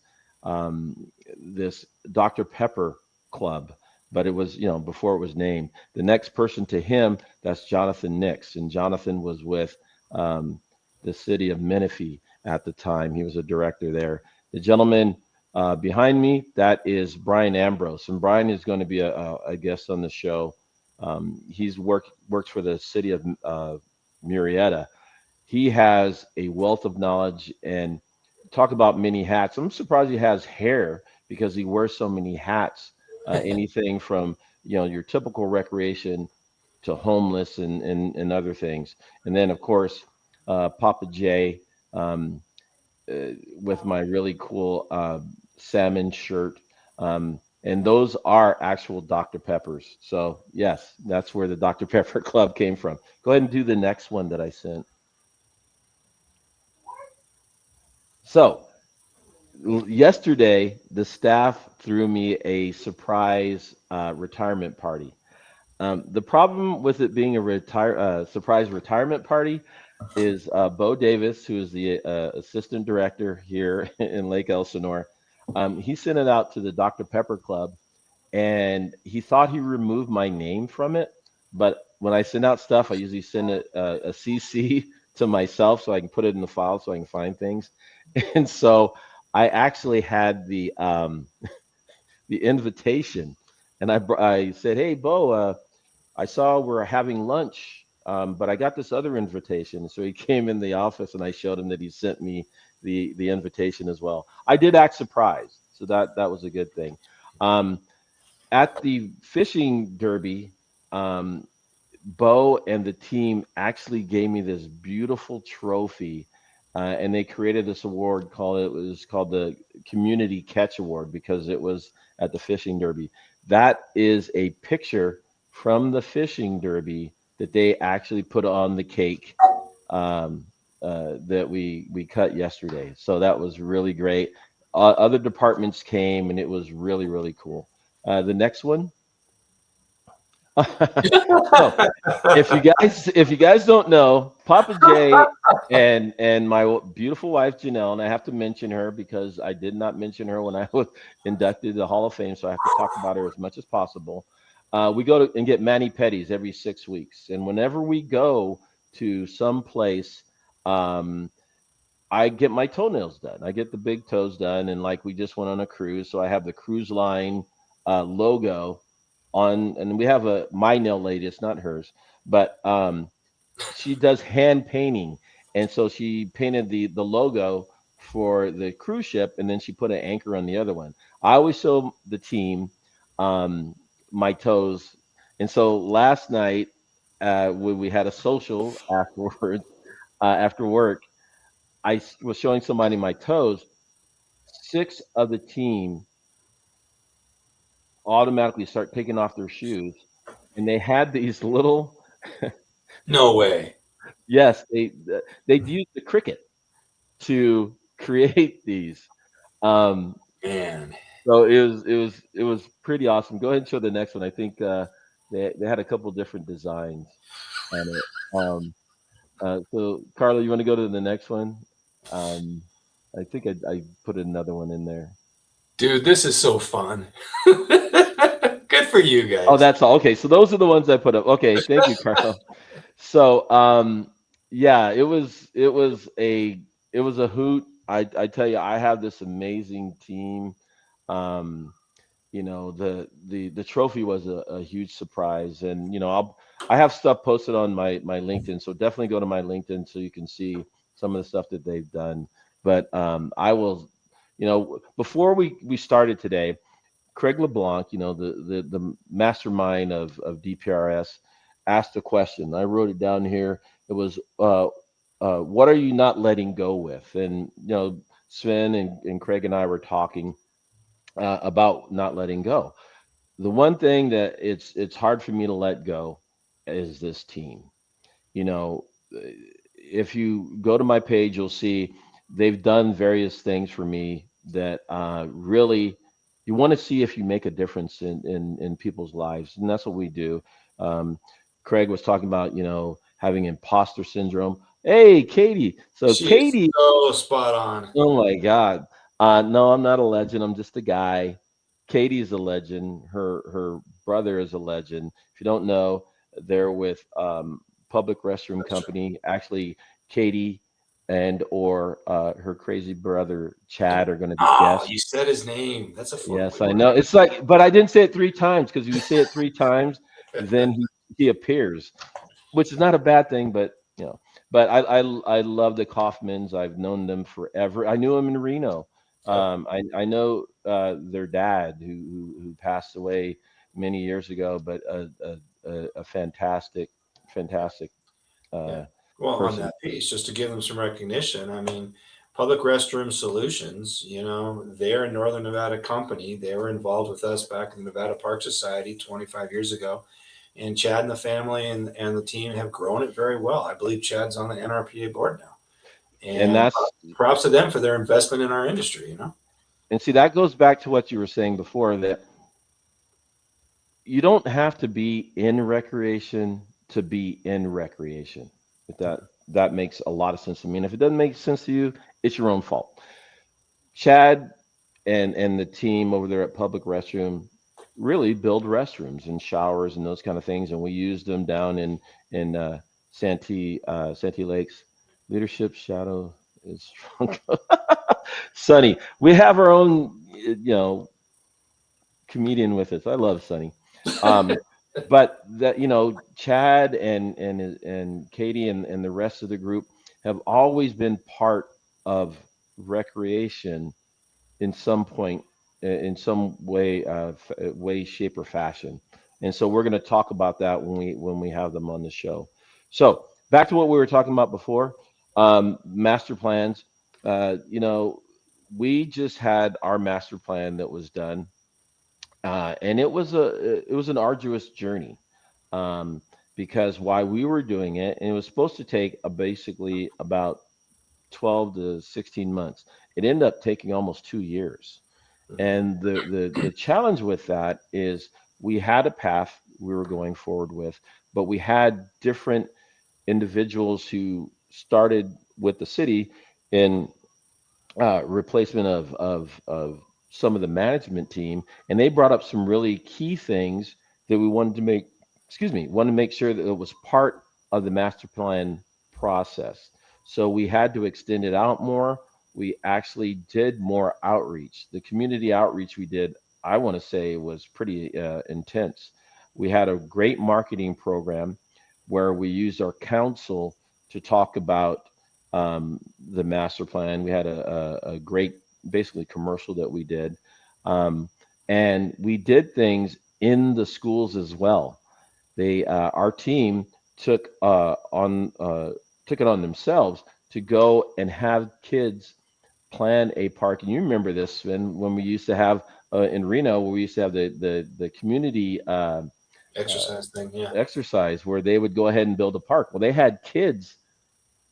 Speaker 2: Dr. Pepper Club, but it was, before it was named. The next person to him, that's Jonathan Nix, and Jonathan was with the city of Menifee at the time. He was a director there. The gentleman behind me, that is Brian Ambrose, and Brian is going to be a guest on the show. He's works for the city of Murrieta. He has a wealth of knowledge and talk about many hats. I'm surprised he has hair because he wears so many hats. Anything from your typical recreation to homeless and other things. And then of course Papa J, um, with my really cool salmon shirt. And those are actual Dr. Peppers. So yes, that's where the Dr. Pepper Club came from. Go ahead and do the next one that I sent. So yesterday, the staff threw me a surprise retirement party. The problem with it being a surprise retirement party is Bo Davis, who is the assistant director here in Lake Elsinore. He sent it out to the Dr. Pepper Club, and he thought he removed my name from it. But when I send out stuff, I usually send it a CC to myself so I can put it in the file so I can find things. And so I actually had the invitation, and I said, "Hey, Bo, I saw we're having lunch, but I got this other invitation." So he came in the office, and I showed him that he sent me the invitation as well. I did act surprised, so that was a good thing. Um, at the fishing derby, um, Bo and the team actually gave me this beautiful trophy, and they created this award called the Community Catch Award because it was at the fishing derby. That is a picture from the fishing derby that they actually put on the cake um, that we cut yesterday. So that was really great. Other departments came, and it was really really cool. The next one. So if you guys don't know, Papa J and my beautiful wife Janelle, and I have to mention her because I did not mention her when I was inducted to the Hall of Fame, so I have to talk about her as much as possible. We go to and get mani pedis every 6 weeks, and whenever we go to some place, um, I get my toenails done. I get the big toes done, and like we just went on a cruise, so I have the cruise line logo on, and we have a my nail lady. It's not hers, but she does hand painting, and so she painted the logo for the cruise ship, and then she put an anchor on the other one. I always show the team um, my toes, and so last night when we had a social afterwards after work, was showing somebody my toes. Six of the team automatically start taking off their shoes, and they had these little.
Speaker 4: No way.
Speaker 2: Yes, they'd use the cricket to create these. Um,
Speaker 4: Man.
Speaker 2: so it was pretty awesome. Go ahead and show the next one. I think they had a couple different designs on it. So Carla, you want to go to the next one? Um, I think I put another one in there.
Speaker 4: Dude, this is so fun. Good for you
Speaker 2: Oh,
Speaker 4: guys.
Speaker 2: that's all. Okay, so those are the ones I put up. Okay, thank you, Carla. So yeah, it was a hoot. I tell you, I have this amazing team. Um, the trophy was a huge surprise, and I have stuff posted on my LinkedIn, so definitely go to my LinkedIn so you can see some of the stuff that they've done. But I will, before we started today, Craig LeBlanc, the mastermind of DPRS, asked a question. I wrote it down here. It was, what are you not letting go with? And Sven and Craig and I were talking about not letting go. The one thing that it's hard for me to let go is this team. You know, if you go to my page, you'll see they've done various things for me that really you want to see if you make a difference in people's lives, and that's what we do. Um, Craig was talking about, having imposter syndrome. Hey, Katie. So
Speaker 4: She is
Speaker 2: Katie,
Speaker 4: so spot on.
Speaker 2: oh my God. No, I'm not a legend. I'm just a guy. Katie's a legend. Her brother is a legend. If you don't know, they're with Public Restroom Company. Actually, Katie and or her crazy brother Chad are going to be
Speaker 4: Oh,
Speaker 2: guests.
Speaker 4: you said his name. That's a fun
Speaker 2: Yes,
Speaker 4: one.
Speaker 2: I know. It's like, but I didn't say it three times because if you say it three times, then he appears, which is not a bad thing, but but I love the Kaufmans. I've known them forever. I knew them in Reno.
Speaker 4: Yep.
Speaker 2: I know their dad who passed away many years ago, but a fantastic
Speaker 4: Yeah.
Speaker 2: uh,
Speaker 4: Well, on
Speaker 2: person.
Speaker 4: that piece, just to give them some recognition, I mean, Public Restroom Solutions, they're a Northern Nevada company. They were involved with us back in the Nevada Park Society 25 years ago. And Chad and the family and the team have grown it very well. I believe Chad's on the NRPA board now.
Speaker 2: And
Speaker 4: And
Speaker 2: that's
Speaker 4: props to them for their investment in our industry.
Speaker 2: and see that goes back to what you were saying before, that you don't have to be in recreation to be in recreation. If that makes a lot of sense to me. And if it doesn't make sense to you, it's your own fault. Chad and the team over there at Public Restroom really build restrooms and showers and those kind of things, and we use them down in Santee Lakes. Leadership shadow is strong. Sunny, we have our own comedian with us. I love Sunny. Um, but that Chad and Katie and the rest of the group have always been part of recreation in some point, in some way, way, shape, or fashion. And so we're going to talk about that when we have them on the show. So back to what we were talking about before, master plans. We just had our master plan that was done, and it was an arduous journey, um, because while we were doing it, and it was supposed to take basically about 12 to 16 months, it ended up taking almost 2 years. And the challenge with that is we had a path we were going forward with, but we had different individuals who started with the city in replacement of some of the management team, and they brought up some really key things that we wanted to make. Excuse me, wanted to make sure that it was part of the master plan process. So we had to extend it out more. We actually did more outreach. The community outreach we did, I want to say, was pretty intense. We had a great marketing program. where we used our council to talk about the master plan. We had a great, basically, commercial that we did. And we did things in the schools as well. Our team took took it on themselves to go and have kids plan a park. And you remember this, Sven, when we used to have in Reno, where we used to have the community
Speaker 4: Exercise thing, yeah.
Speaker 2: exercise where they would go ahead and build a park. Well, they had kids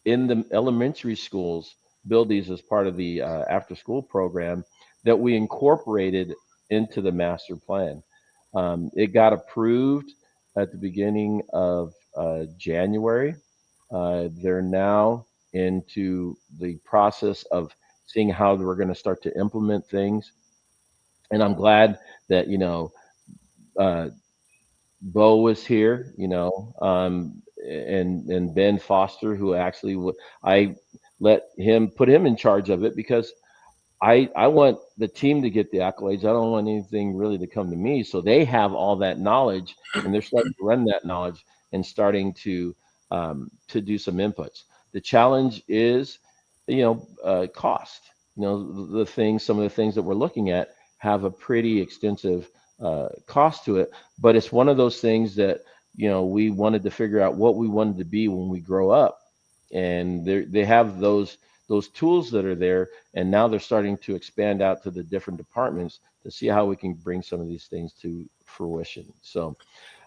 Speaker 2: in the elementary schools build these as part of the after school program that we incorporated into the master plan. It got approved at the beginning of January. They're now into the process of seeing how we're going to start to implement things. And I'm glad that, uh, Bo was here, and Ben Foster, who actually I put him in charge of it, because I want the team to get the accolades. I don't want anything really to come to me. So they have all that knowledge, and they're starting to run that knowledge and starting to do some inputs. The challenge is, cost. Some of the things that we're looking at have a pretty extensive cost to it. But it's one of those things that we wanted to figure out what we wanted to be when we grow up, and they have those tools that are there, and now they're starting to expand out to the different departments to see how we can bring some of these things to fruition.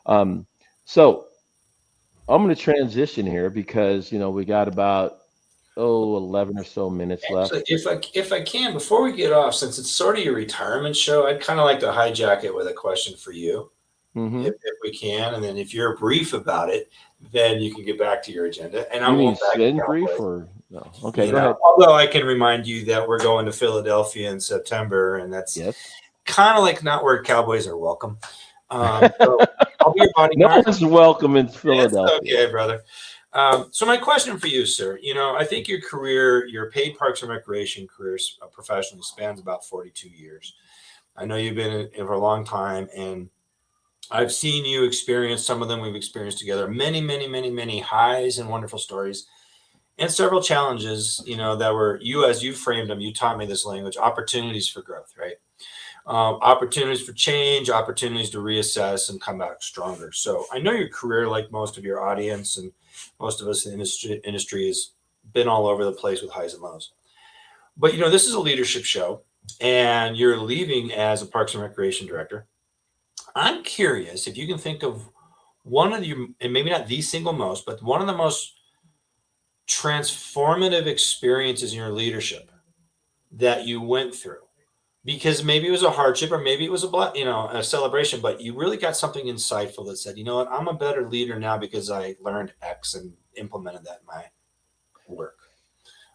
Speaker 2: Um, so I'm going to transition here because we got about 11 or so minutes left.
Speaker 4: Actually, if I can, before we get off, since it's sort of your retirement show, I'd kind of like to hijack it with a question for you,
Speaker 2: Hmm.
Speaker 4: if we can, and then if you're brief about it, then you can get back to your agenda. And I
Speaker 2: You mean
Speaker 4: won't back
Speaker 2: Sven
Speaker 4: you
Speaker 2: brief
Speaker 4: up.
Speaker 2: or no? Okay, go ahead.
Speaker 4: Although I can remind you that we're going to Philadelphia in September, and that's
Speaker 2: Yes.
Speaker 4: kind of like not where Cowboys are welcome. So I'll be your
Speaker 2: No
Speaker 4: bodyguard.
Speaker 2: one's welcome in
Speaker 4: It's
Speaker 2: Philadelphia.
Speaker 4: okay, brother. So my question for you, sir, I think your career, your paid Parks and Recreation career professionally spans about 42 years. I know you've been in it for a long time, and I've seen you experience some of them. We've experienced together many, many, many, many highs and wonderful stories, and several challenges, that were as you framed them, you taught me this language, opportunities for growth, right? Opportunities for change, opportunities to reassess and come back stronger. So I know your career, like most of your audience and most of us in the industry, has been all over the place with highs and lows. But this is a leadership show, and you're leaving as a Parks and Recreation director. I'm curious if you can think of one of your, and maybe not the single most, but one of the most transformative experiences in your leadership that you went through, because maybe it was a hardship or maybe it was a celebration, but you really got something insightful that said, you know what, I'm a better leader now because I learned X and implemented that in my work.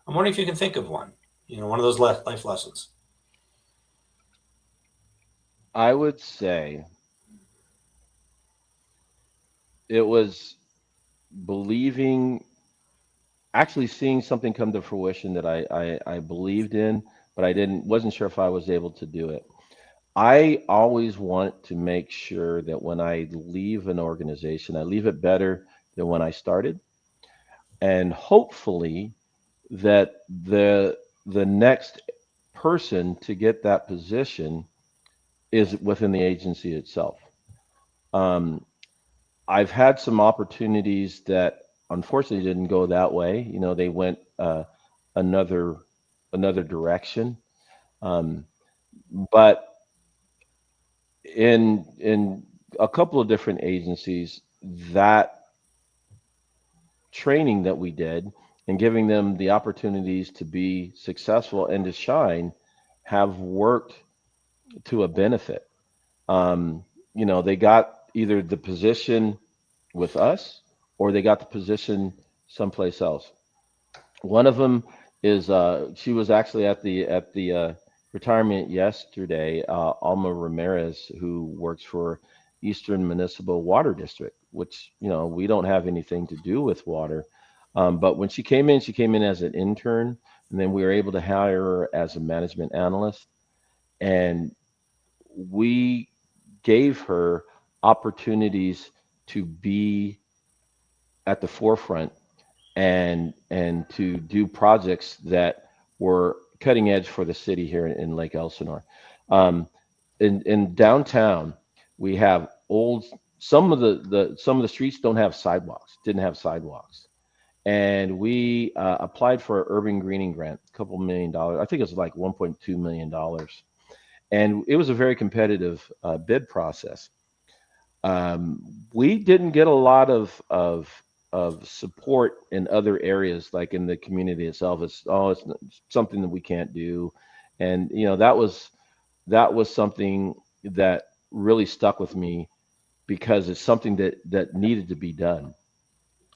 Speaker 4: I'm wondering if you can think of one, one of those life lessons.
Speaker 2: I would say it was actually seeing something come to fruition that I believed in, but wasn't sure if I was able to do it. I always want to make sure that when I leave an organization, I leave it better than when I started, and hopefully that the next person to get that position is within the agency itself. Um, I've had some opportunities that unfortunately didn't go that way. They went another another direction. Um, but in a couple of different agencies, that training that we did and giving them the opportunities to be successful and to shine have worked to a benefit. They got either the position with us or they got the position someplace else. One of them is she was actually at the retirement yesterday. Alma Ramirez, who works for Eastern Municipal Water District, which we don't have anything to do with water. But when she came in as an intern, and then we were able to hire her as a management analyst, and we gave her opportunities to be at the forefront and to do projects that were cutting edge for the city here in Lake Elsinore. Um, in downtown, we have some of the streets don't have sidewalks, didn't have sidewalks, and we applied for an urban greening grant, a couple $1 million. I think it was like $1.2 million, and it was a very competitive bid process. We didn't get a lot of support in other areas, like in the community itself. It's something that we can't do, and that was something that really stuck with me because it's something that needed to be done.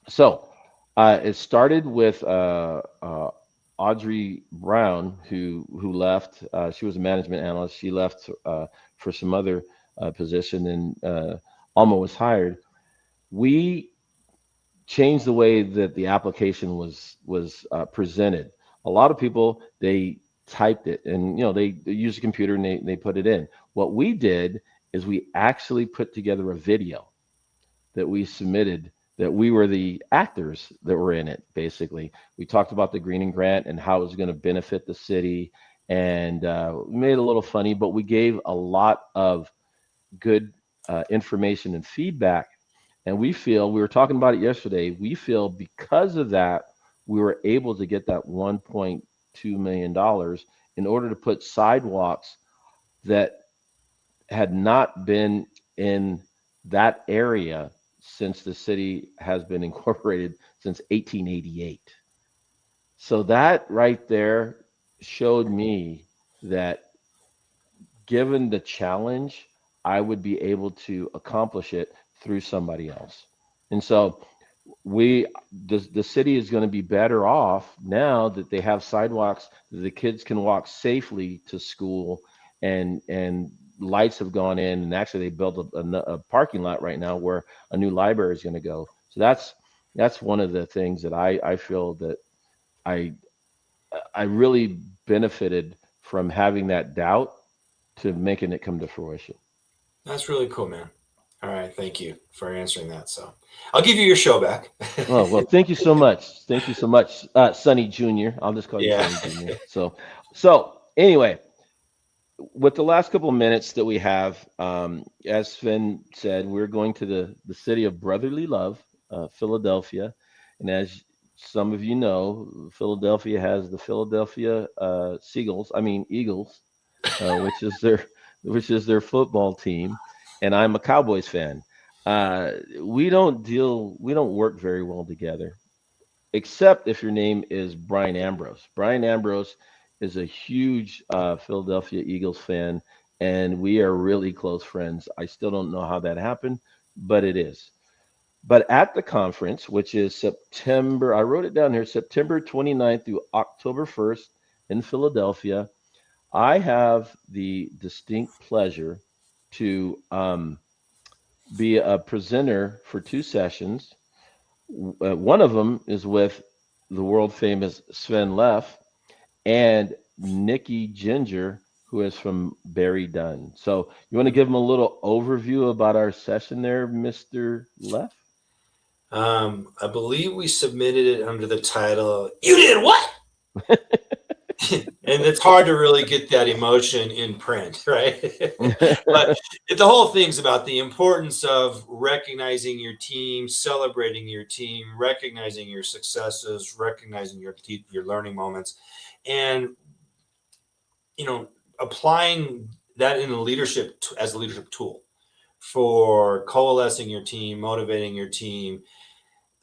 Speaker 2: So it started with Audrey Brown, who left. She was a management analyst. She left for some other position, and Alma was hired. We changed the way that the application was presented. A lot of people, they typed it, and they use a computer and they put it in. What we did is we actually put together a video that we submitted, that we were the actors that were in it. Basically, we talked about the greening grant and how it was going to benefit the city, and we made it a little funny, but we gave a lot of good information and feedback. And we were talking about it yesterday, we feel because of that, we were able to get that $1.2 million in order to put sidewalks that had not been in that area since the city has been incorporated since 1888. So that right there showed me that given the challenge, I would be able to accomplish it through somebody else. And so the city is going to be better off now that they have sidewalks that the kids can walk safely to school, and lights have gone in, and actually they built a parking lot right now where a new library is going to go. So that's one of the things that I feel that I really benefited from having that doubt to making it come to fruition.
Speaker 4: That's really cool, man. All right, thank you for answering that. So I'll give you your show back.
Speaker 2: Oh, well, thank you so much. Thank you so much, Sonny Jr. I'll just call you
Speaker 4: Yeah.
Speaker 2: Sonny Jr. So anyway, with the last couple of minutes that we have, as Sven said, we're going to the city of brotherly love, Philadelphia. And as some of you know, Philadelphia has the Philadelphia Eagles, which is their football team. And I'm a Cowboys fan. We don't work very well together, except if your name is Brian Ambrose. Brian Ambrose is a huge Philadelphia Eagles fan, and we are really close friends. I still don't know how that happened, but it is. But at the conference, which is September, I wrote it down here, September 29th through October 1st in Philadelphia, I have the distinct pleasure to be a presenter for 2 sessions. One of them is with the world famous Sven Leff and Nikki Ginger, who is from Barry Dunn. So you want to give them a little overview about our session there, Mr. Leff?
Speaker 4: I believe we submitted it under the title, "You Did What?" And it's hard to really get that emotion in print, right? But the whole thing's about the importance of recognizing your team, celebrating your team, recognizing your successes, recognizing your learning moments, and applying that in leadership as a leadership tool for coalescing your team, motivating your team.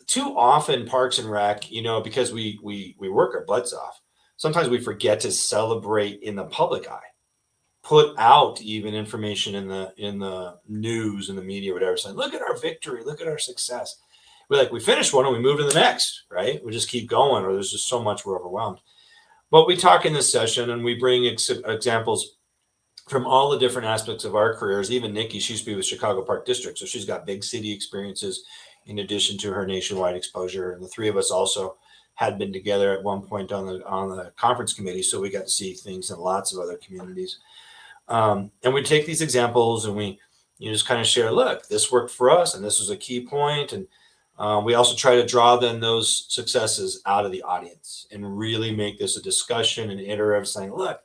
Speaker 4: Too often, Parks and Rec, because we work our butts off, sometimes we forget to celebrate in the public eye, put out even information in the news and the media, whatever, saying, look at our victory, look at our success. We finish one and we move to the next, right? We just keep going, or there's just so much we're overwhelmed. But we talk in this session and we bring examples from all the different aspects of our careers. Even Nikki, she used to be with Chicago Park District, so she's got big city experiences in addition to her nationwide exposure. And the three of us also had been together at one point on the conference committee, so we got to see things in lots of other communities. And we take these examples and we just kind of share, look, this worked for us, and this was a key point, and We also try to draw then those successes out of the audience and really make this a discussion and iterative, saying, look,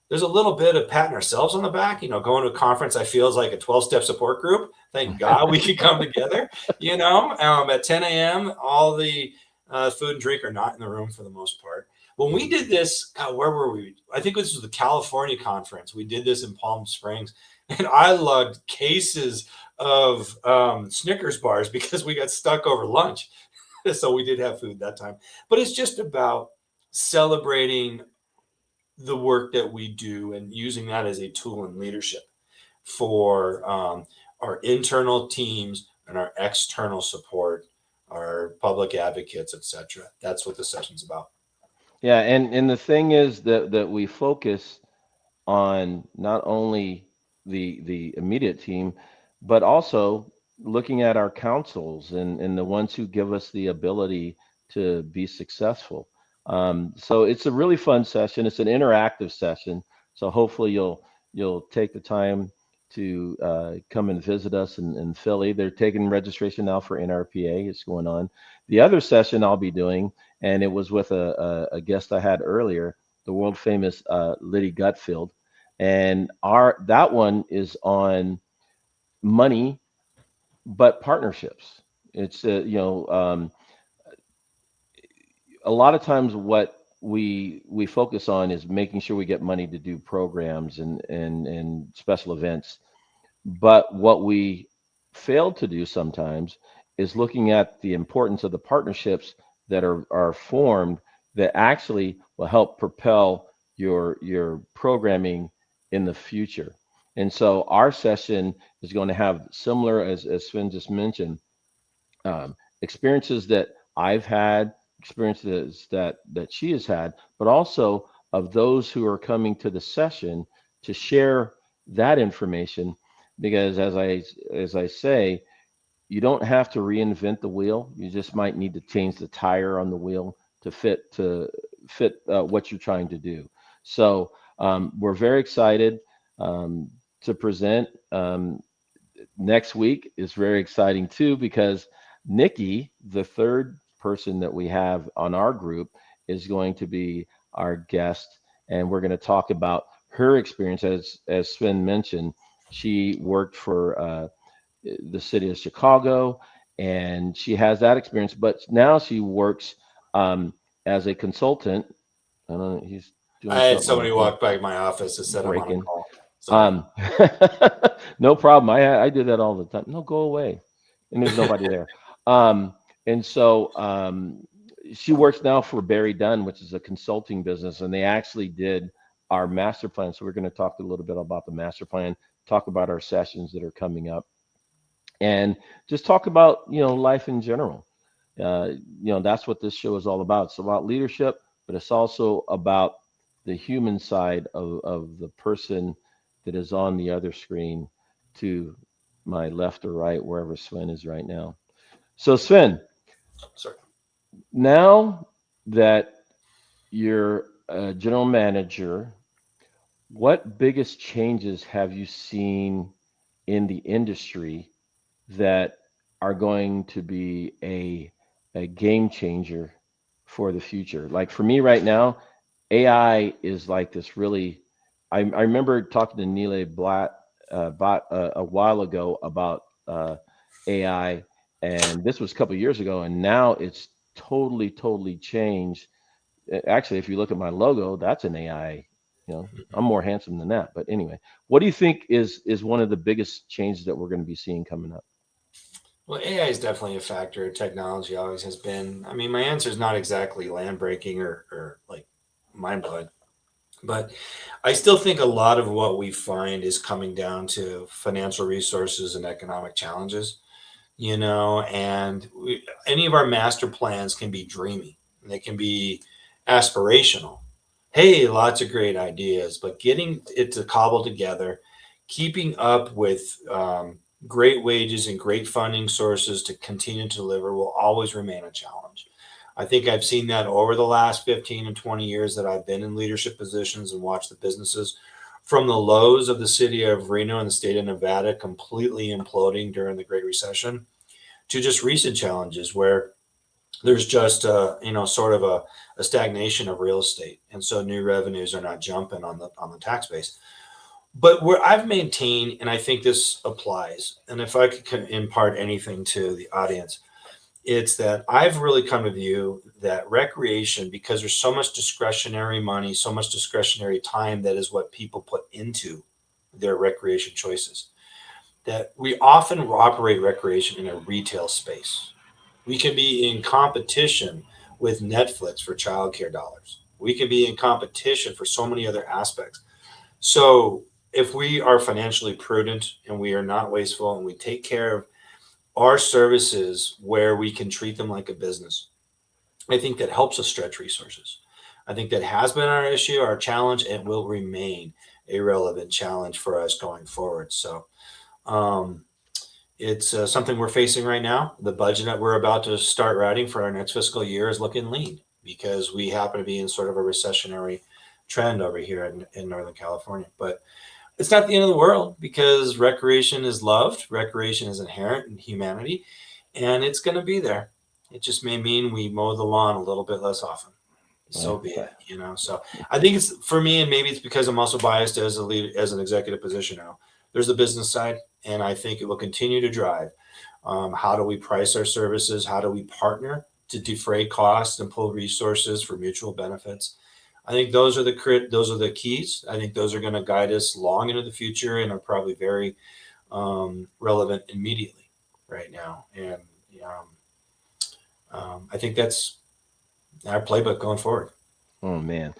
Speaker 4: there's a little bit of patting ourselves on the back. Going to a conference, I feel is like a 12-step support group. Thank God we could come together, at 10 a.m. All the food and drink are not in the room for the most part. When we did this, God, where were we? I think this was the California conference. We did this in Palm Springs, and I lugged cases of Snickers bars because we got stuck over lunch. So we did have food that time. But it's just about celebrating the work that we do and using that as a tool in leadership for our internal teams and our external support, our public advocates, etc. That's what the session's about.
Speaker 2: Yeah, and the thing is that we focus on not only the immediate team, but also looking at our councils and the ones who give us the ability to be successful. So it's a really fun session. It's an interactive session. So hopefully you'll take the time to come and visit us in Philly. They're taking registration now for NRPA. It's going on. The other session I'll be doing, and it was with a guest I had earlier, the world famous Liddy Gutfield, and that one is on money, but partnerships. It's a lot of times what we focus on is making sure we get money to do programs and special events. But what we fail to do sometimes is looking at the importance of the partnerships that are formed that actually will help propel your programming in the future. And so our session is going to have similar, as Sven just mentioned, experiences that I've had, experiences that she has had, but also of those who are coming to the session to share that information. Because as I say, you don't have to reinvent the wheel. You just might need to change the tire on the wheel to fit what you're trying to do. So we're very excited to present. Next week is very exciting too, because Nikki, the third person that we have on our group, is going to be our guest, and we're going to talk about her experience. As Sven mentioned, she worked for the city of Chicago, and she has that experience. But now she works as a consultant. I don't know, he's doing
Speaker 4: I had
Speaker 2: something
Speaker 4: somebody walk by my office and said I'm on a
Speaker 2: breaking.
Speaker 4: call. Sorry.
Speaker 2: No problem. I do that all the time. No, go away. And there's nobody there. And so she works now for Barry Dunn, which is a consulting business, and they actually did our master plan. So we're going to talk a little bit about the master plan, talk about our sessions that are coming up, and just talk about life in general. That's what this show is all about. It's about leadership, but it's also about the human side of the person that is on the other screen to my left or right, wherever Sven is right now. So Sven,
Speaker 4: Sorry.
Speaker 2: now that you're a general manager, what biggest changes have you seen in the industry that are going to be a game changer for the future? Like for me right now, AI is like this really. I remember talking to Nile Blatt a while ago about AI, and this was a couple of years ago, and now it's totally changed. Actually, if you look at my logo, that's an AI. I'm more handsome than that. But anyway, what do you think is one of the biggest changes that we're going to be seeing coming up?
Speaker 4: Well, AI is definitely a factor. Technology always has been. I mean, my answer is not exactly land breaking or like mind blowing, but I still think a lot of what we find is coming down to financial resources and economic challenges, and any of our master plans can be dreamy. They can be aspirational. Hey, lots of great ideas, but getting it to cobble together, keeping up with great wages and great funding sources to continue to deliver will always remain a challenge. I think I've seen that over the last 15 and 20 years that I've been in leadership positions and watched the businesses from the lows of the city of Reno and the state of Nevada completely imploding during the Great Recession to just recent challenges where there's just sort of a stagnation of real estate, and so new revenues are not jumping on the tax base. But where I've maintained, and I think this applies, and if I could impart anything to the audience, it's that I've really come to view that recreation, because there's so much discretionary money, so much discretionary time that is what people put into their recreation choices, that we often operate recreation in a retail space. We can be in competition with Netflix for childcare dollars. We can be in competition for so many other aspects. So if we are financially prudent and we are not wasteful and we take care of our services where we can treat them like a business, I think that helps us stretch resources. I think that has been our issue, our challenge, and will remain a relevant challenge for us going forward. So it's something we're facing right now. The budget that we're about to start writing for our next fiscal year is looking lean because we happen to be in sort of a recessionary trend over here in Northern California. But it's not the end of the world, because recreation is loved. Recreation is inherent in humanity, and it's going to be there. It just may mean we mow the lawn a little bit less often. So be it, So I think it's, for me, and maybe it's because I'm also biased as a leader, as an executive position now. There's the business side, and I think it will continue to drive. How do we price our services? How do we partner to defray costs and pull resources for mutual benefits? I think those are the keys. I think those are going to guide us long into the future and are probably very relevant immediately right now. And I think that's our playbook going forward.
Speaker 2: Oh, man.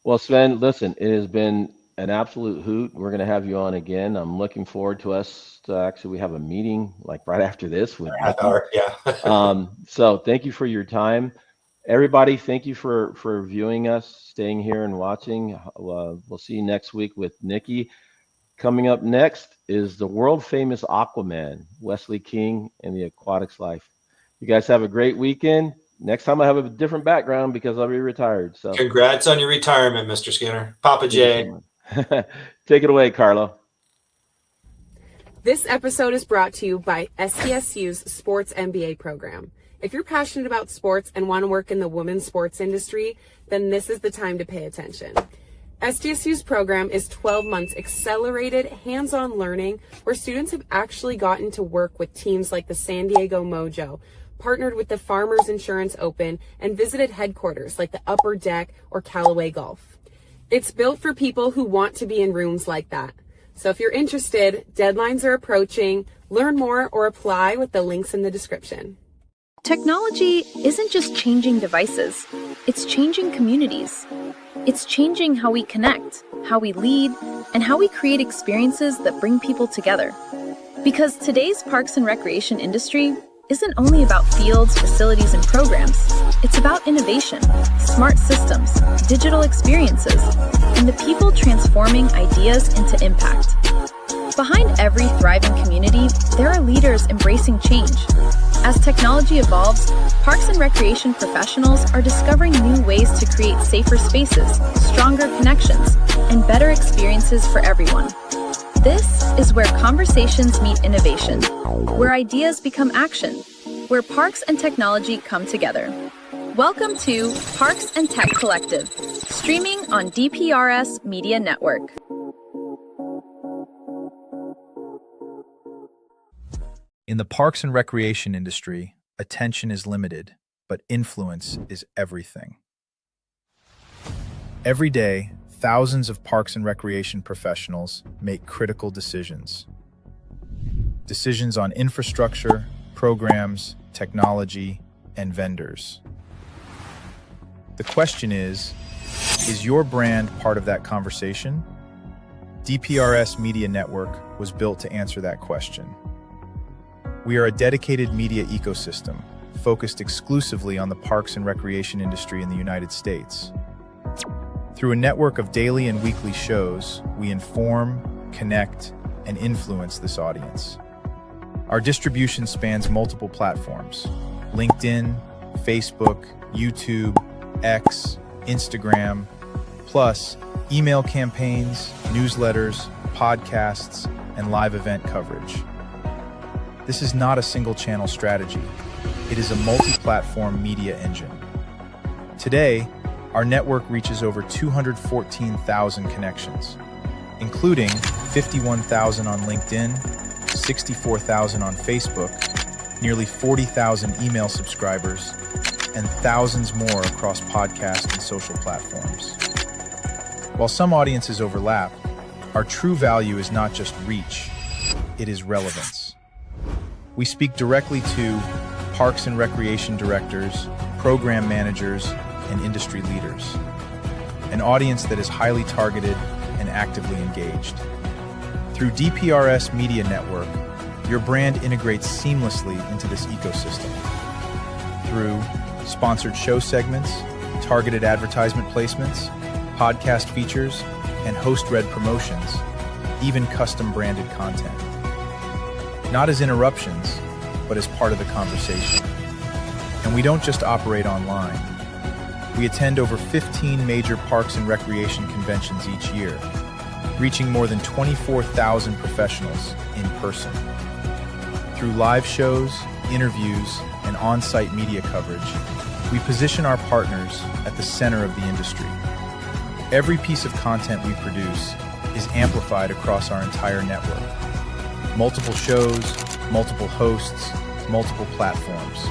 Speaker 2: Well, Sven, listen, it has been an absolute hoot. We're going to have you on again. I'm looking forward to us. Actually, we have a meeting like right after this with
Speaker 4: half hour. Yeah.
Speaker 2: So thank you for your time. Everybody, thank you for viewing us, staying here and watching. We'll see you next week with Nikki. Coming up next is the world famous Aquaman, Wesley King, and the Aquatics Life. You guys have a great weekend. Next time I have a different background because I'll be retired. So
Speaker 4: congrats on your retirement, Mr. Skinner. Papa J.
Speaker 2: Take it away, Carlo.
Speaker 7: This episode is brought to you by SDSU's Sports MBA program. If you're passionate about sports and want to work in the women's sports industry, then this is the time to pay attention. SDSU's program is 12 months accelerated hands-on learning where students have actually gotten to work with teams like the San Diego Mojo, partnered with the Farmers Insurance Open, and visited headquarters like the Upper Deck or Callaway Golf. It's built for people who want to be in rooms like that. So if you're interested, deadlines are approaching. Learn more or apply with the links in the description.
Speaker 8: Technology isn't just changing devices, it's changing communities. It's changing how we connect, how we lead, and how we create experiences that bring people together. Because today's parks and recreation industry isn't only about fields, facilities, and programs. It's about innovation, smart systems, digital experiences, and the people transforming ideas into impact. Behind every thriving community, there are leaders embracing change. As technology evolves, parks and recreation professionals are discovering new ways to create safer spaces, stronger connections, and better experiences for everyone. This is where conversations meet innovation, where ideas become action, where parks and technology come together. Welcome to Parks and Tech Collective, streaming on DPRS Media Network.
Speaker 1: In the parks and recreation industry, attention is limited, but influence is everything. Every day, thousands of parks and recreation professionals make critical decisions. Decisions on infrastructure, programs, technology, and vendors. The question is your brand part of that conversation? DPRS Media Network was built to answer that question. We are a dedicated media ecosystem focused exclusively on the parks and recreation industry in the United States. Through a network of daily and weekly shows, we inform, connect, and influence this audience. Our distribution spans multiple platforms: LinkedIn, Facebook, YouTube, X, Instagram, plus email campaigns, newsletters, podcasts, and live event coverage. This is not a single-channel strategy. It is a multi-platform media engine. Today, our network reaches over 214,000 connections, including 51,000 on LinkedIn, 64,000 on Facebook, nearly 40,000 email subscribers, and thousands more across podcast and social platforms. While some audiences overlap, our true value is not just reach, it is relevance. We speak directly to parks and recreation directors, program managers, and industry leaders, an audience that is highly targeted and actively engaged. Through DPRS Media Network, your brand integrates seamlessly into this ecosystem. Through sponsored show segments, targeted advertisement placements, podcast features, and host-read promotions, even custom-branded content. Not as interruptions, but as part of the conversation. And we don't just operate online. We attend over 15 major parks and recreation conventions each year, reaching more than 24,000 professionals in person. Through live shows, interviews, and on-site media coverage, we position our partners at the center of the industry. Every piece of content we produce is amplified across our entire network. Multiple shows, multiple hosts, multiple platforms.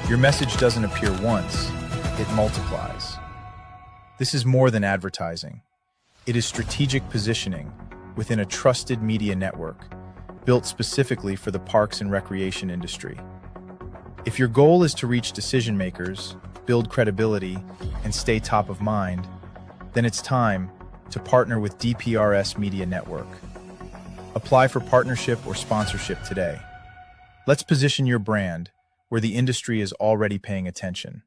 Speaker 1: Your message doesn't appear once, it multiplies. This is more than advertising. It is strategic positioning within a trusted media network built specifically for the parks and recreation industry. If your goal is to reach decision makers, build credibility, and stay top of mind, then it's time to partner with DPRS Media Network. Apply for partnership or sponsorship today. Let's position your brand where the industry is already paying attention.